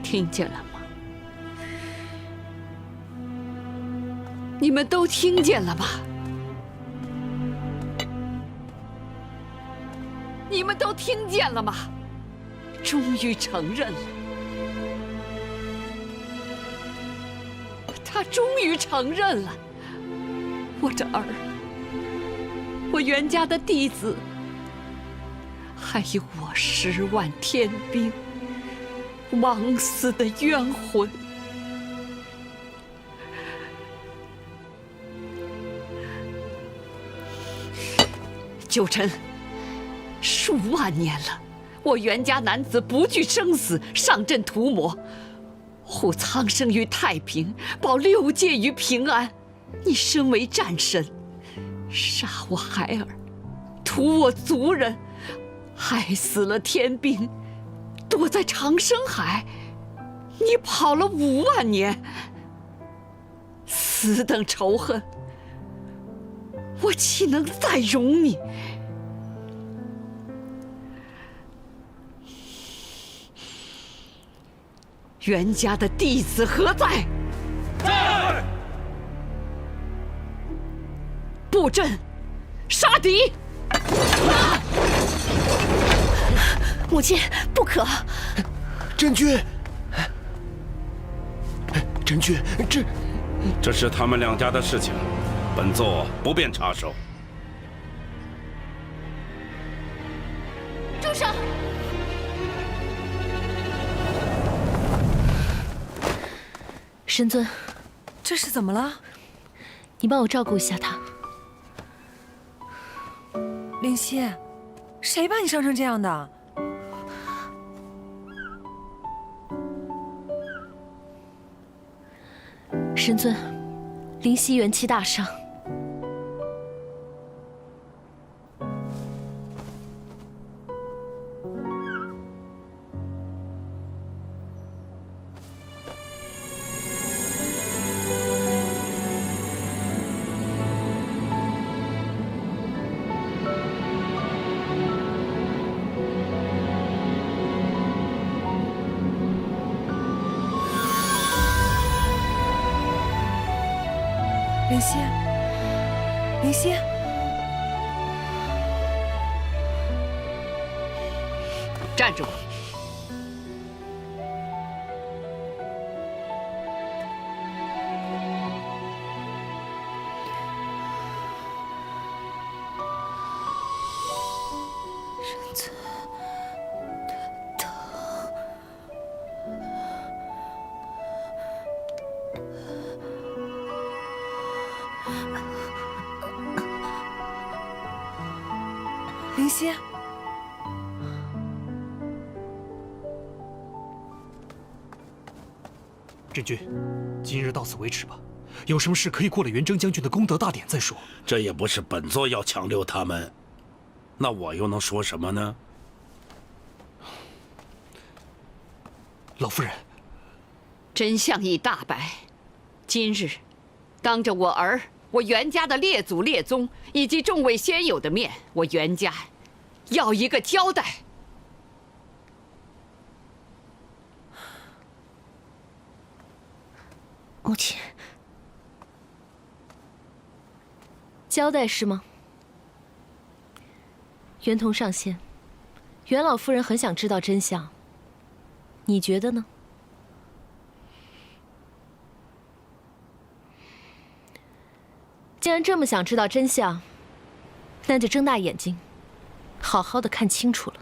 听见了吗？你们都听见了吧？你们都听见了吗？终于承认了，他终于承认了，我这儿，我袁家的弟子，还有我10万天兵枉死的冤魂。九臣，数万年了，我袁家男子不惧生死，上阵屠魔，护苍生于太平，保6界于平安。你身为战神，杀我孩儿，屠我族人，害死了天兵，躲在长生海，你跑了5万年，此等仇恨，我岂能再容你？袁家的弟子何在？在！布阵，杀敌！母亲，不可！真君，真君，这是他们2家的事情，本座不便插手。住手！神尊，这是怎么了？你帮我照顾一下他。灵犀，谁把你伤成这样的？神尊，灵犀元气大伤。灵犀，灵犀，站住！身子疼。灵犀，真君，今日到此为止吧。有什么事可以过了元征将军的功德大典再说。这也不是本座要强留他们，那我又能说什么呢？老夫人，真相已大白，今日当着我儿、我袁家的列祖列宗以及众位先友的面，我袁家要一个交代。母亲，交代是吗？袁同上仙，袁老夫人很想知道真相，你觉得呢？既然这么想知道真相，那就睁大眼睛，好好的看清楚了。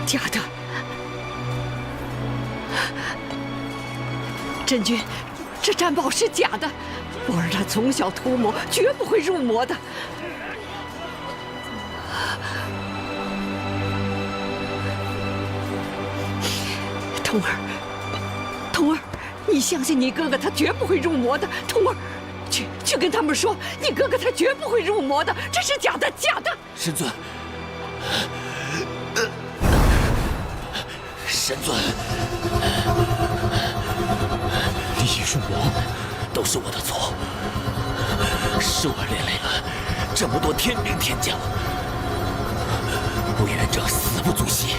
假的，真君，这占宝是假的。我儿他从小涂魔，绝不会入魔的。童儿，童儿，你相信你哥哥，他绝不会入魔的。童儿，去跟他们说，你哥哥他绝不会入魔的，这是假的，假的。神尊。神尊，你已入魔，都是我的错，是我连累了这么多天兵天将。我元者死不足惜，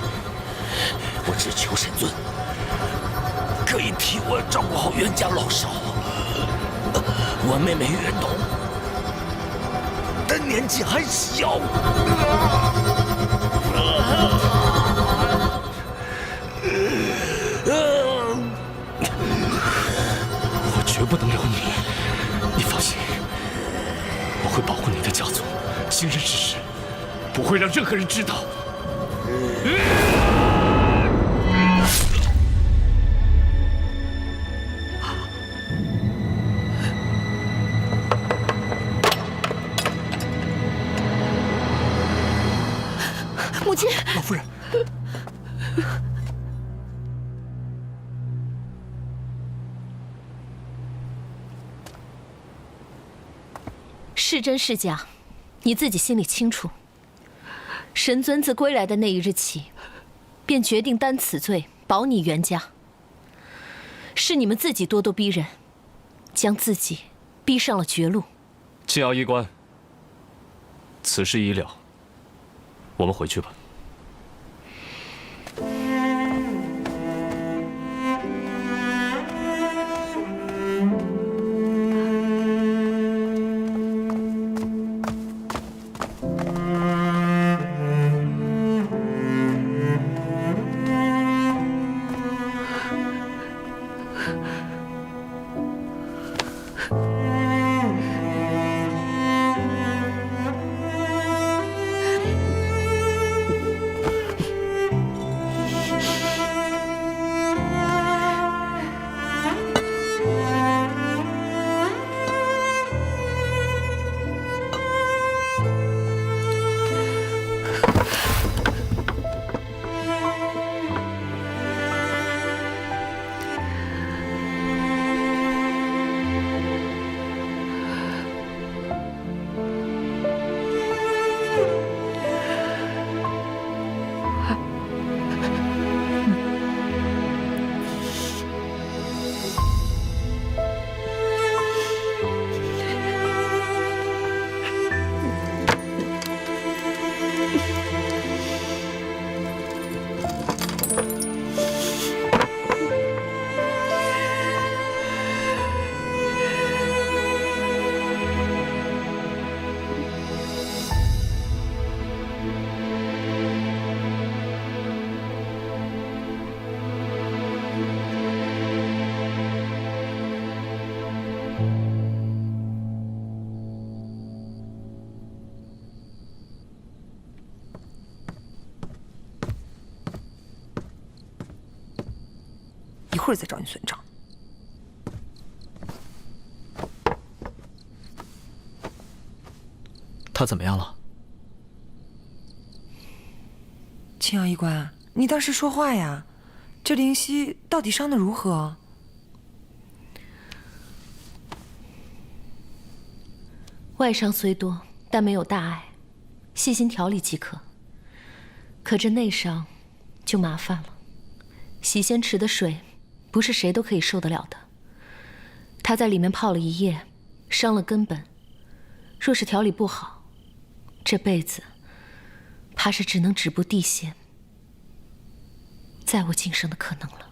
我只求神尊可以替我照顾好袁家老少。我妹妹袁董，她年纪还小。我绝不能留你，你放心，我会保护你的家族，行人之事不会让任何人知道。母亲，老夫人。是真是假，你自己心里清楚。神尊自归来的那一日起，便决定担此罪，保你袁家。是你们自己咄咄逼人，将自己逼上了绝路。纪要医官，此事已了，我们回去吧。会儿再找你算账。他怎么样了？青瑶医官，你倒是说话呀！这灵犀到底伤得如何？外伤虽多，但没有大碍，细心调理即可。可这内伤就麻烦了。洗仙池的水不是谁都可以受得了的。他在里面泡了一夜，伤了根本。若是调理不好，这辈子怕是只能止步地仙，再无晋升的可能了。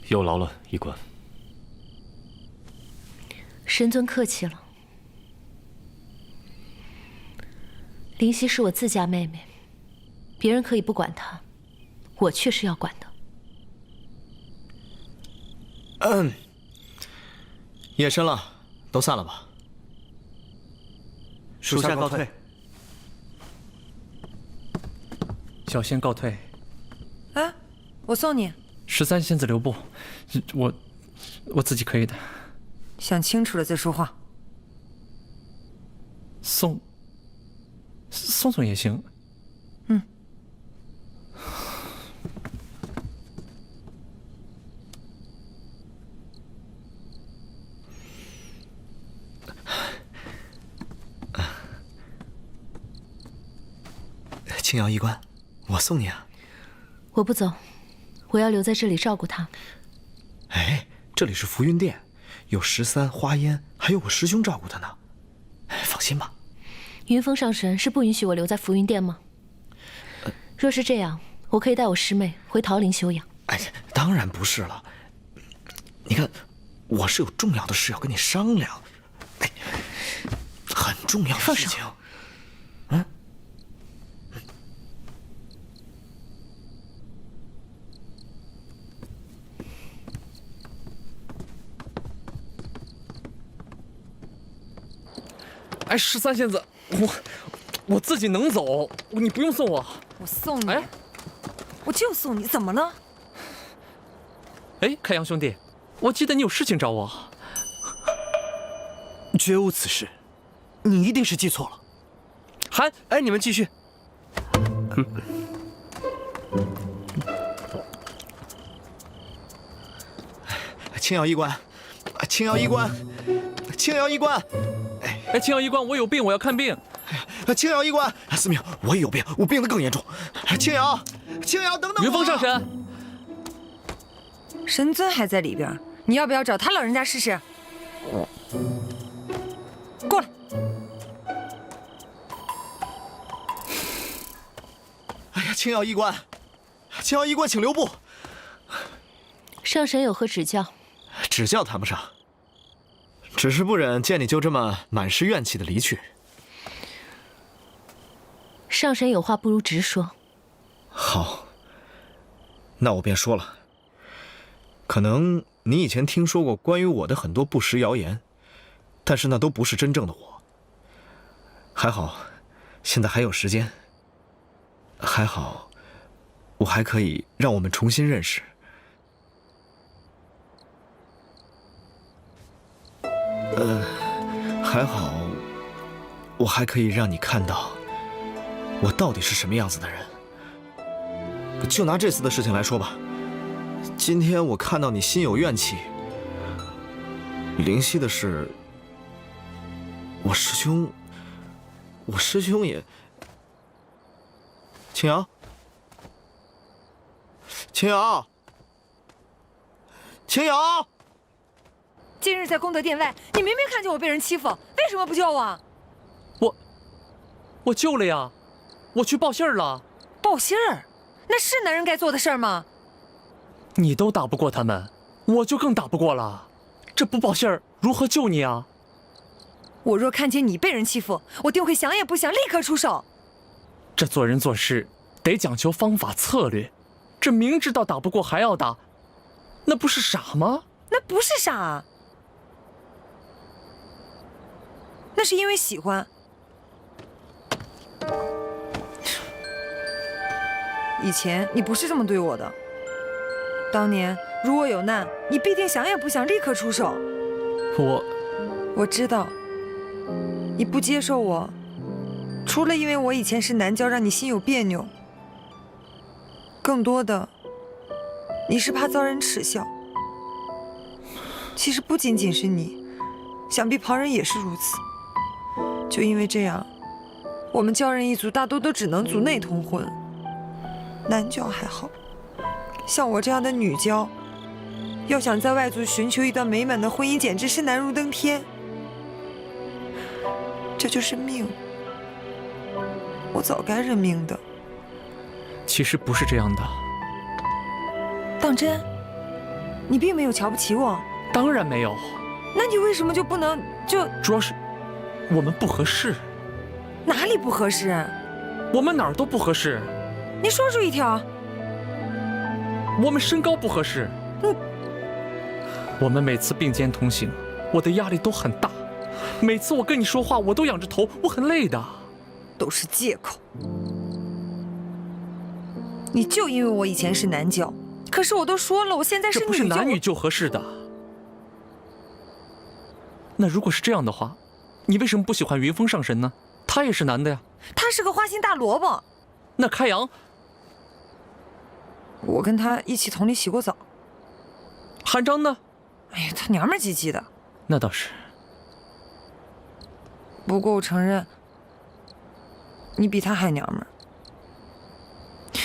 有劳了，医官。神尊客气了。灵犀是我自家妹妹，别人可以不管她，我却是要管的。夜深了，都散了吧。属下告退。小仙告退。哎，我送你。13仙子留步，我自己可以的。想清楚了再说话。送也行。嗯。青瑶医官，我送你啊。我不走，我要留在这里照顾他。哎，这里是浮云殿，有13、花烟，还有我师兄照顾他呢。放心吧。云峰上神是不允许我留在浮云殿吗？若是这样，我可以带我师妹回桃林休养。哎，当然不是了。你看，我是有重要的事要跟你商量，哎，很重要的事情。嗯。哎，13仙子，我自己能走，你不用送我。我送你。哎，我就送你，怎么了？哎，开阳兄弟，我记得你有事情找我。绝无此事，你一定是记错了。韩，哎，你们继续。青瑶医官，青瑶医官，青瑶医官。哎，青瑶医官，我有病，我要看病。青瑶医官，司命，我也有病，我病得更严重。青瑶，等等我。云峰上神。神尊还在里边，你要不要找他老人家试试？过来。哎呀，青瑶医官，请留步。上神有何指教？指教谈不上，只是不忍见你就这么满是怨气的离去。上神有话不如直说。好，那我便说了。可能你以前听说过关于我的很多不实谣言，但是那都不是真正的我。还好，现在还有时间。还好，我还可以让我们重新认识。还好，我还可以让你看到我到底是什么样子的人。就拿这次的事情来说吧，今天我看到你心有怨气，灵犀的事，我师兄也……青瑶，今日在功德殿外，你明明看见我被人欺负，为什么不救我？我救了呀，我去报信儿了。报信儿？那是男人该做的事儿吗？你都打不过他们，我就更打不过了。这不报信儿，如何救你啊？我若看见你被人欺负，我定会想也不想，立刻出手。这做人做事得讲求方法策略，这明知道打不过还要打，那不是傻吗？那不是傻，那是因为喜欢。以前你不是这么对我的。当年如我有难，你必定想也不想立刻出手。我知道，你不接受我，除了因为我以前是男娇让你心有别扭，更多的，你是怕遭人耻笑。其实不仅仅是你，想必旁人也是如此。就因为这样，我们娇人一族大多都只能族内通婚，男娇还好，像我这样的女娇，要想在外族寻求一段美满的婚姻，简直是难如登天。这就是命，我早该认命的。其实不是这样的。当真？你并没有瞧不起我？当然没有。那你为什么就不能就？主要是我们不合适。哪里不合适？我们哪儿都不合适。你说出一条。我们身高不合适。我们每次并肩同行，我的压力都很大。每次我跟你说话，我都仰着头，我很累的。都是借口。你就因为我以前是男娇，可是我都说了，我现在是女娇。这不是男女就合适的。那如果是这样的话，你为什么不喜欢云峰上神呢？他也是男的呀。他是个花心大萝卜。那开阳，我跟他一起桶里洗过澡。韩章呢？哎呀，他娘们唧唧的。那倒是。不过我承认，你比他还娘们儿。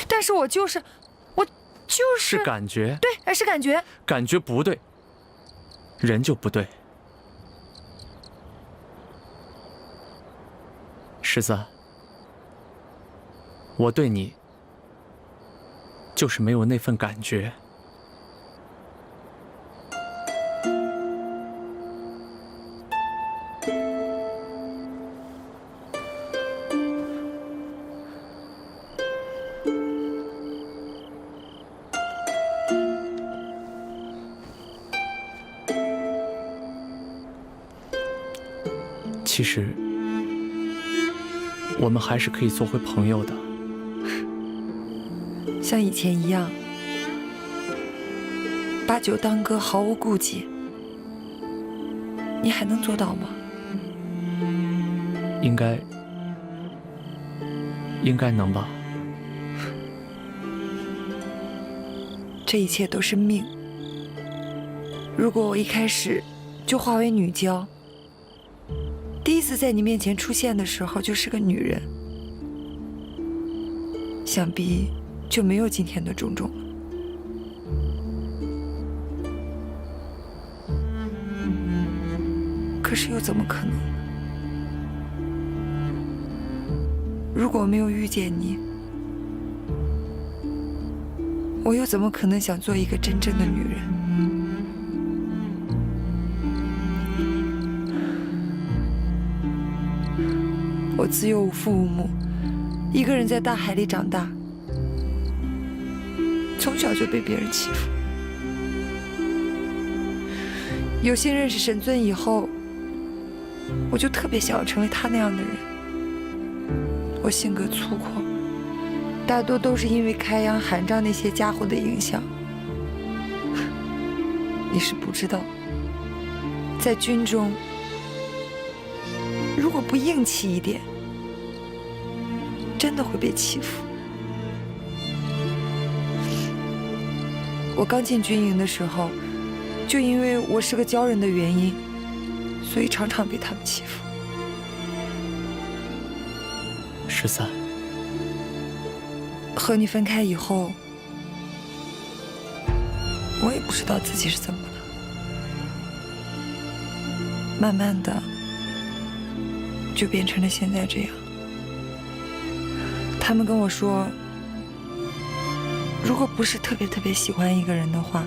但是我就是是感觉。对，是感觉。感觉不对，人就不对。十三，我对你就是没有那份感觉。其实，我们还是可以做回朋友的，像以前一样，把酒当歌，毫无顾忌。你还能做到吗？应该能吧。这一切都是命。如果我一开始就化为女娇，第一次在你面前出现的时候就是个女人，想必就没有今天的种种了。可是又怎么可能？如果没有遇见你，我又怎么可能想做一个真正的女人？我自幼无父无母，一个人在大海里长大，从小就被别人欺负。有幸认识神尊以后，我就特别想要成为他那样的人。我性格粗犷，大多都是因为开阳、韩章那些家伙的影响。你是不知道，在军中，如果不硬气一点，真的会被欺负。我刚进军营的时候，就因为我是个娇人的原因，所以常常被他们欺负。13，和你分开以后，我也不知道自己是怎么了，慢慢的就变成了现在这样。他们跟我说，如果不是特别喜欢一个人的话，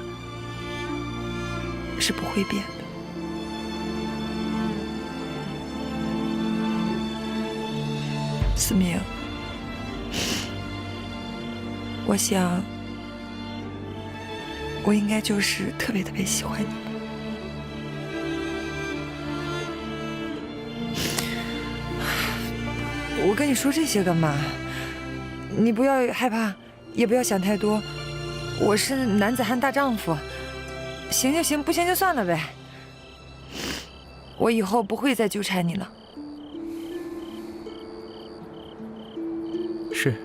是不会变的。思明，我想，我应该就是特别喜欢你。我跟你说这些干嘛？你不要害怕，也不要想太多。我是男子汉大丈夫，行就行，不行就算了呗。我以后不会再纠缠你了。是。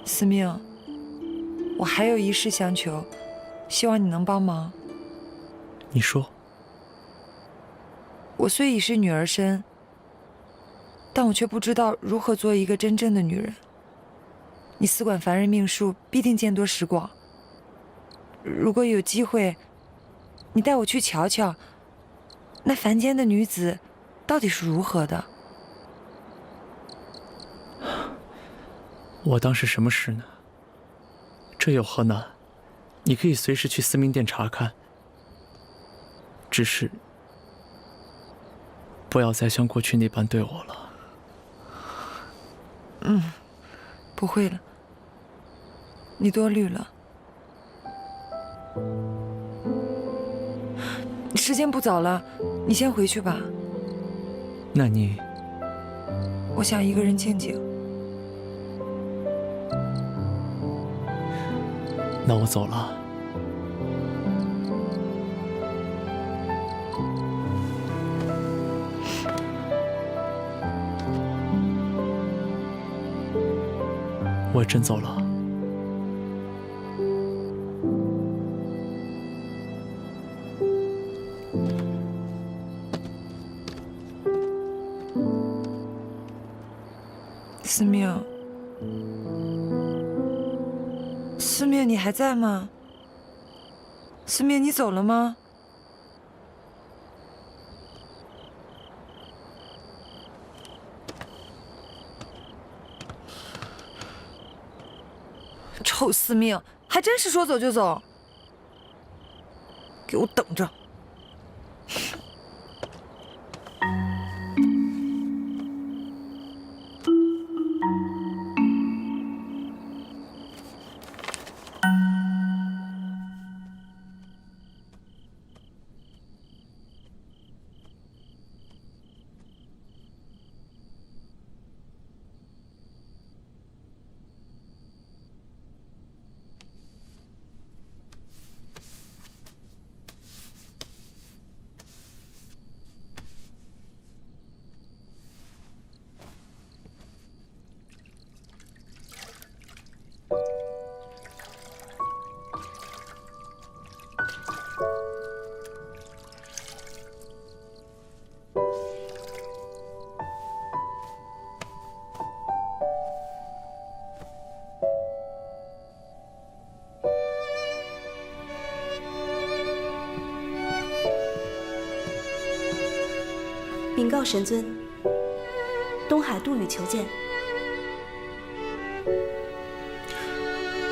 司命，我还有一事相求，希望你能帮忙。你说。我虽已是女儿身，但我却不知道如何做一个真正的女人。你司管凡人命数，必定见多识广。如果有机会，你带我去瞧瞧，那凡间的女子到底是如何的。我当是什么事呢？这有何难？你可以随时去司命殿查看。只是不要再像过去那般对我了。不会了，你多虑了。时间不早了，你先回去吧。那你……我想一个人静静。那我走了。我真走了。司命，司命，你还在吗？司命，你走了吗？臭司命，还真是说走就走，给我等着！禀告神尊，东海杜宇求见。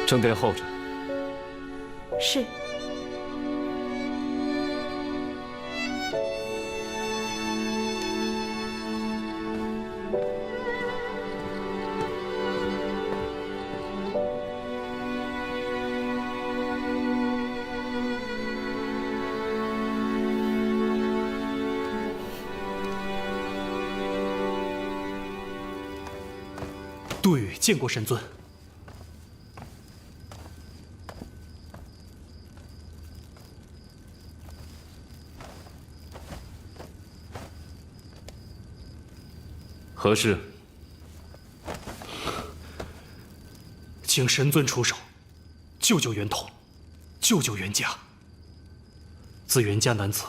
正殿候着。是。杜宇见过神尊。何事？请神尊出手，救救袁统，救救袁家。自袁家男子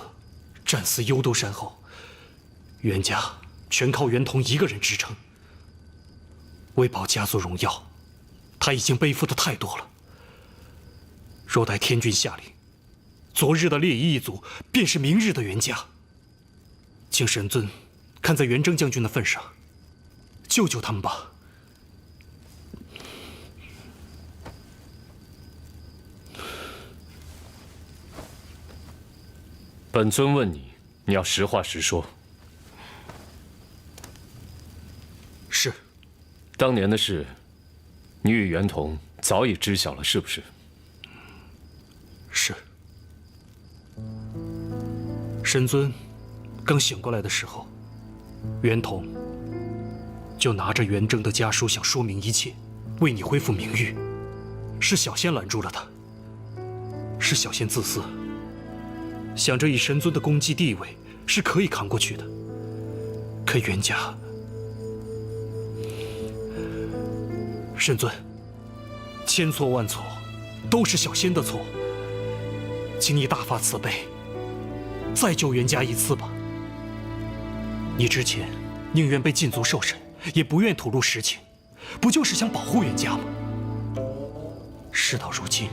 战死幽都山后，袁家全靠袁统一个人支撑。为保家族荣耀，他已经背负的太多了。若待天君下令，昨日的烈夷一族便是明日的袁家。请神尊看在袁征将军的份上，救救他们吧。本尊问你，你要实话实说。是。当年的事，你与袁统早已知晓了，是不是？是。神尊刚醒过来的时候，袁统就拿着袁征的家书，想说明一切，为你恢复名誉。是小仙拦住了他，是小仙自私，想着以神尊的功绩地位是可以扛过去的。可袁家，神尊，千错万错，都是小仙的错，请你大发慈悲，再救袁家一次吧。你之前宁愿被禁足受审，也不愿吐露实情，不就是想保护袁家吗？事到如今，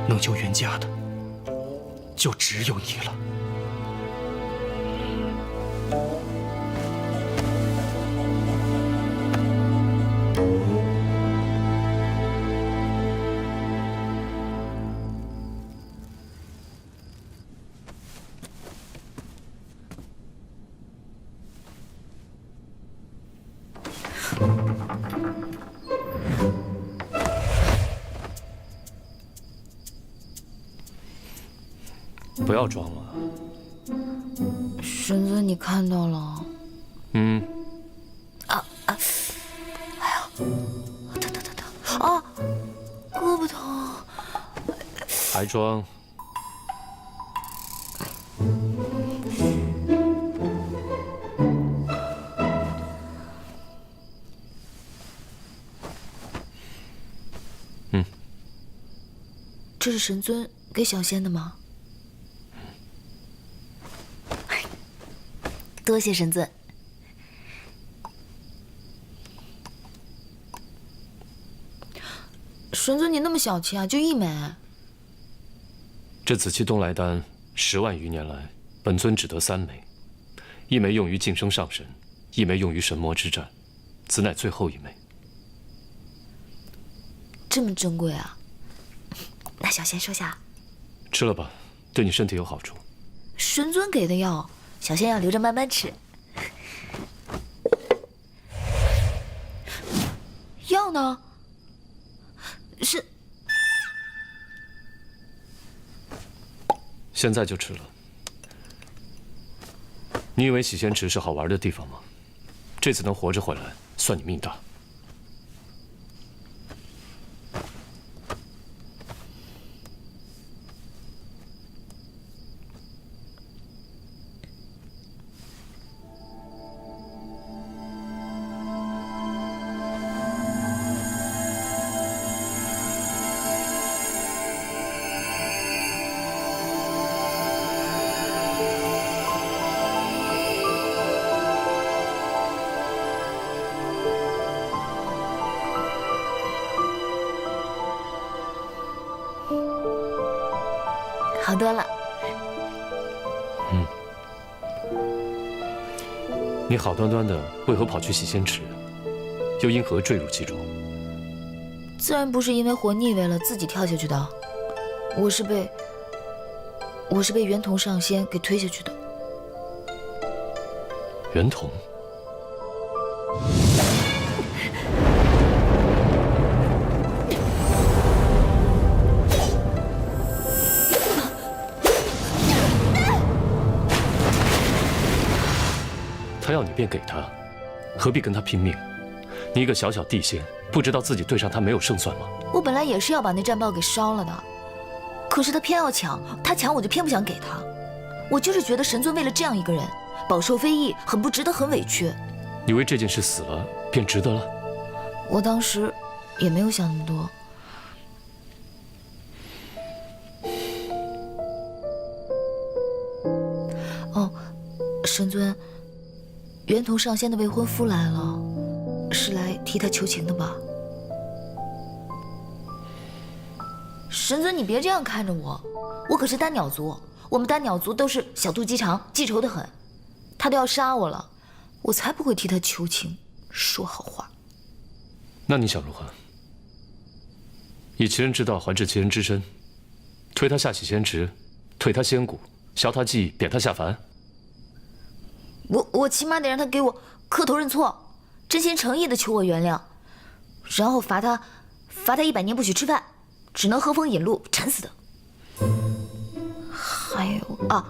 能救袁家的就只有你了。不要装了。神尊，你看到了？嗯。哎呀，疼！啊，胳膊疼。还装？这是神尊给小仙的吗？多谢神尊。神尊，你那么小气啊，就1枚。这紫气东来丹10万余年来，本尊只得3枚，1枚用于晋升上神，1枚用于神魔之战，此乃最后1枚。这么珍贵啊！那小仙收下。吃了吧，对你身体有好处。神尊给的药，小仙要留着慢慢吃。药呢？是。现在就吃了。你以为洗仙池是好玩的地方吗？这次能活着回来，算你命大。好多了。你好端端的为何跑去洗仙池，又因何坠入其中？自然不是因为活腻味了自己跳下去的，我是被袁同上仙给推下去的。袁同？他要你便给他，何必跟他拼命？你一个小小地仙，不知道自己对上他没有胜算吗？我本来也是要把那战报给烧了的，可是他偏要抢，他抢我就偏不想给他。我就是觉得神尊为了这样一个人，饱受非议，很不值得，很委屈。你为这件事死了，便值得了？我当时也没有想那么多。哦，神尊，袁同上仙的未婚夫来了，是来替他求情的吧？神尊，你别这样看着我，我可是丹鸟族，我们丹鸟族都是小肚鸡肠，记仇的很。他都要杀我了，我才不会替他求情，说好话。那你想如何？以其人之道还治其人之身，推他下洗仙池，退他仙骨，削他记，贬他下凡。我起码得让他给我磕头认错，真心诚意的求我原谅，然后罚他100年不许吃饭，只能喝风饮露，馋死的。还有啊，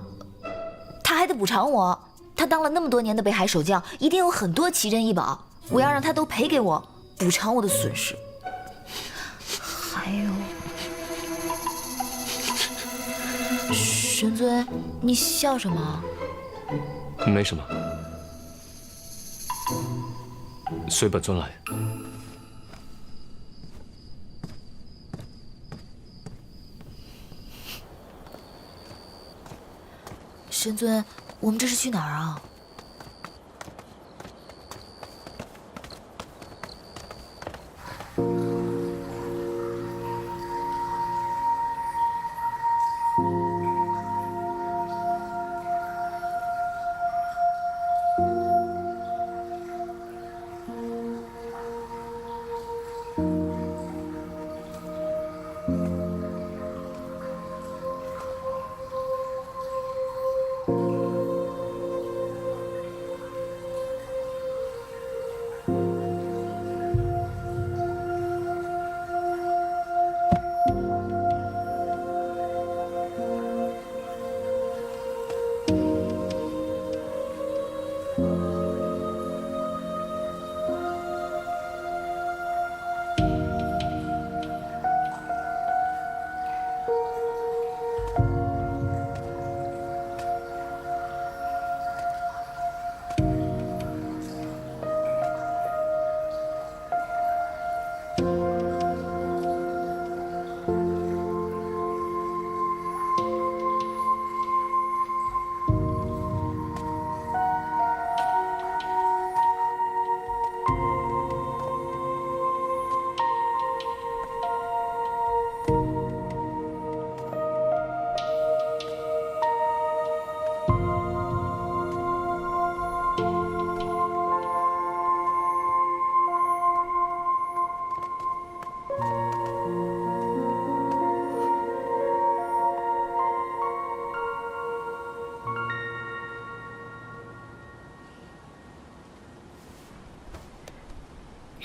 他还得补偿我，他当了那么多年的北海守将，一定有很多奇珍异宝，我要让他都赔给我，补偿我的损失。还有，神尊，你笑什么？没什么，随本尊来。神尊，我们这是去哪儿啊？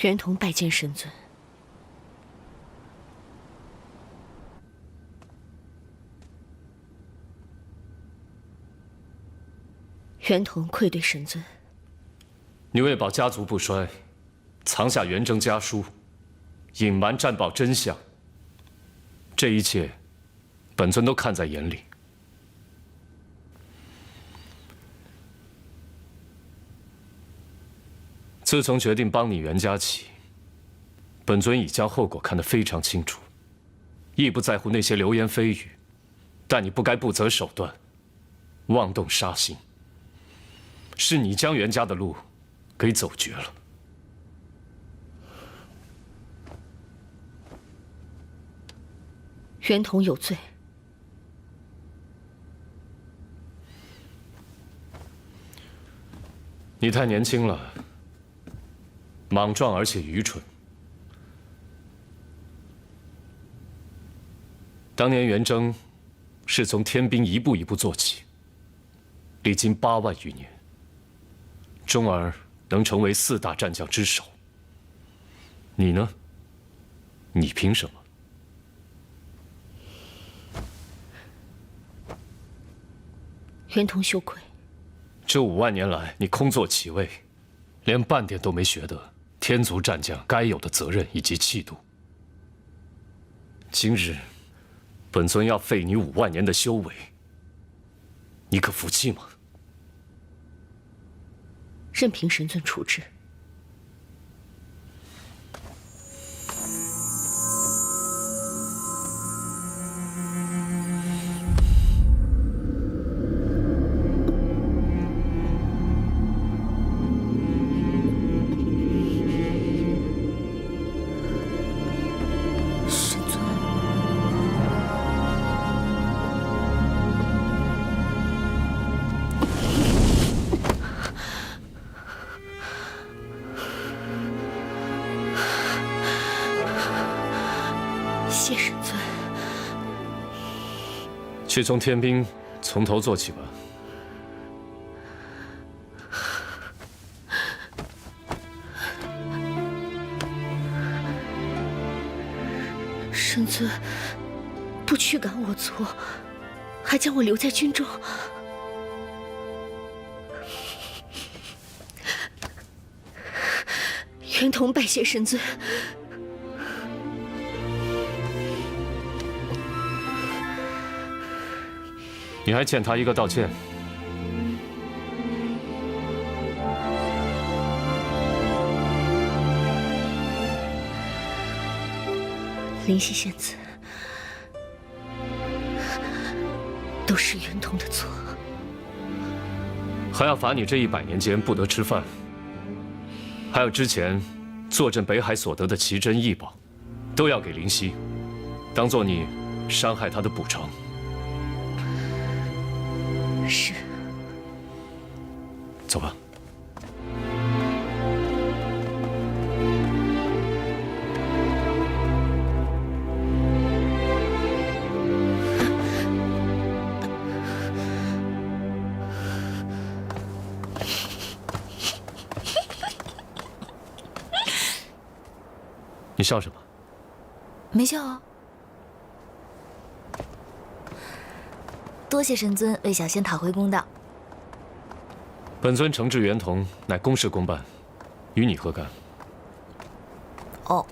袁同拜见神尊。袁同愧对神尊。你为保家族不衰，藏下元征家书，隐瞒战报真相，这一切，本尊都看在眼里。自从决定帮你袁家起，本尊已将后果看得非常清楚，亦不在乎那些流言蜚语，但你不该不择手段，妄动杀心。是你将袁家的路给走绝了。袁同有罪。你太年轻了，莽撞而且愚蠢。当年元征是从天兵一步一步做起，历经8万余年，终而能成为4大战将之首。你呢？你凭什么？袁同羞愧。这5万年来，你空座其位，连半点都没学得天族战将该有的责任以及气度。今日，本尊要废你5万年的修为，你可服气吗？任凭神尊处置。谢神尊。去从天兵从头做起吧。神尊不驱赶我族，还将我留在军中。袁同拜谢神尊。你还欠他一个道歉。灵犀仙子，都是袁童的错。还要罚你这100年间不得吃饭，还有之前坐镇北海所得的奇珍异宝，都要给灵犀，当做你伤害他的补偿。是。走吧。你笑什么？没笑啊。多谢神尊为小仙讨回公道。本尊惩治袁童，乃公事公办，与你何干？哦。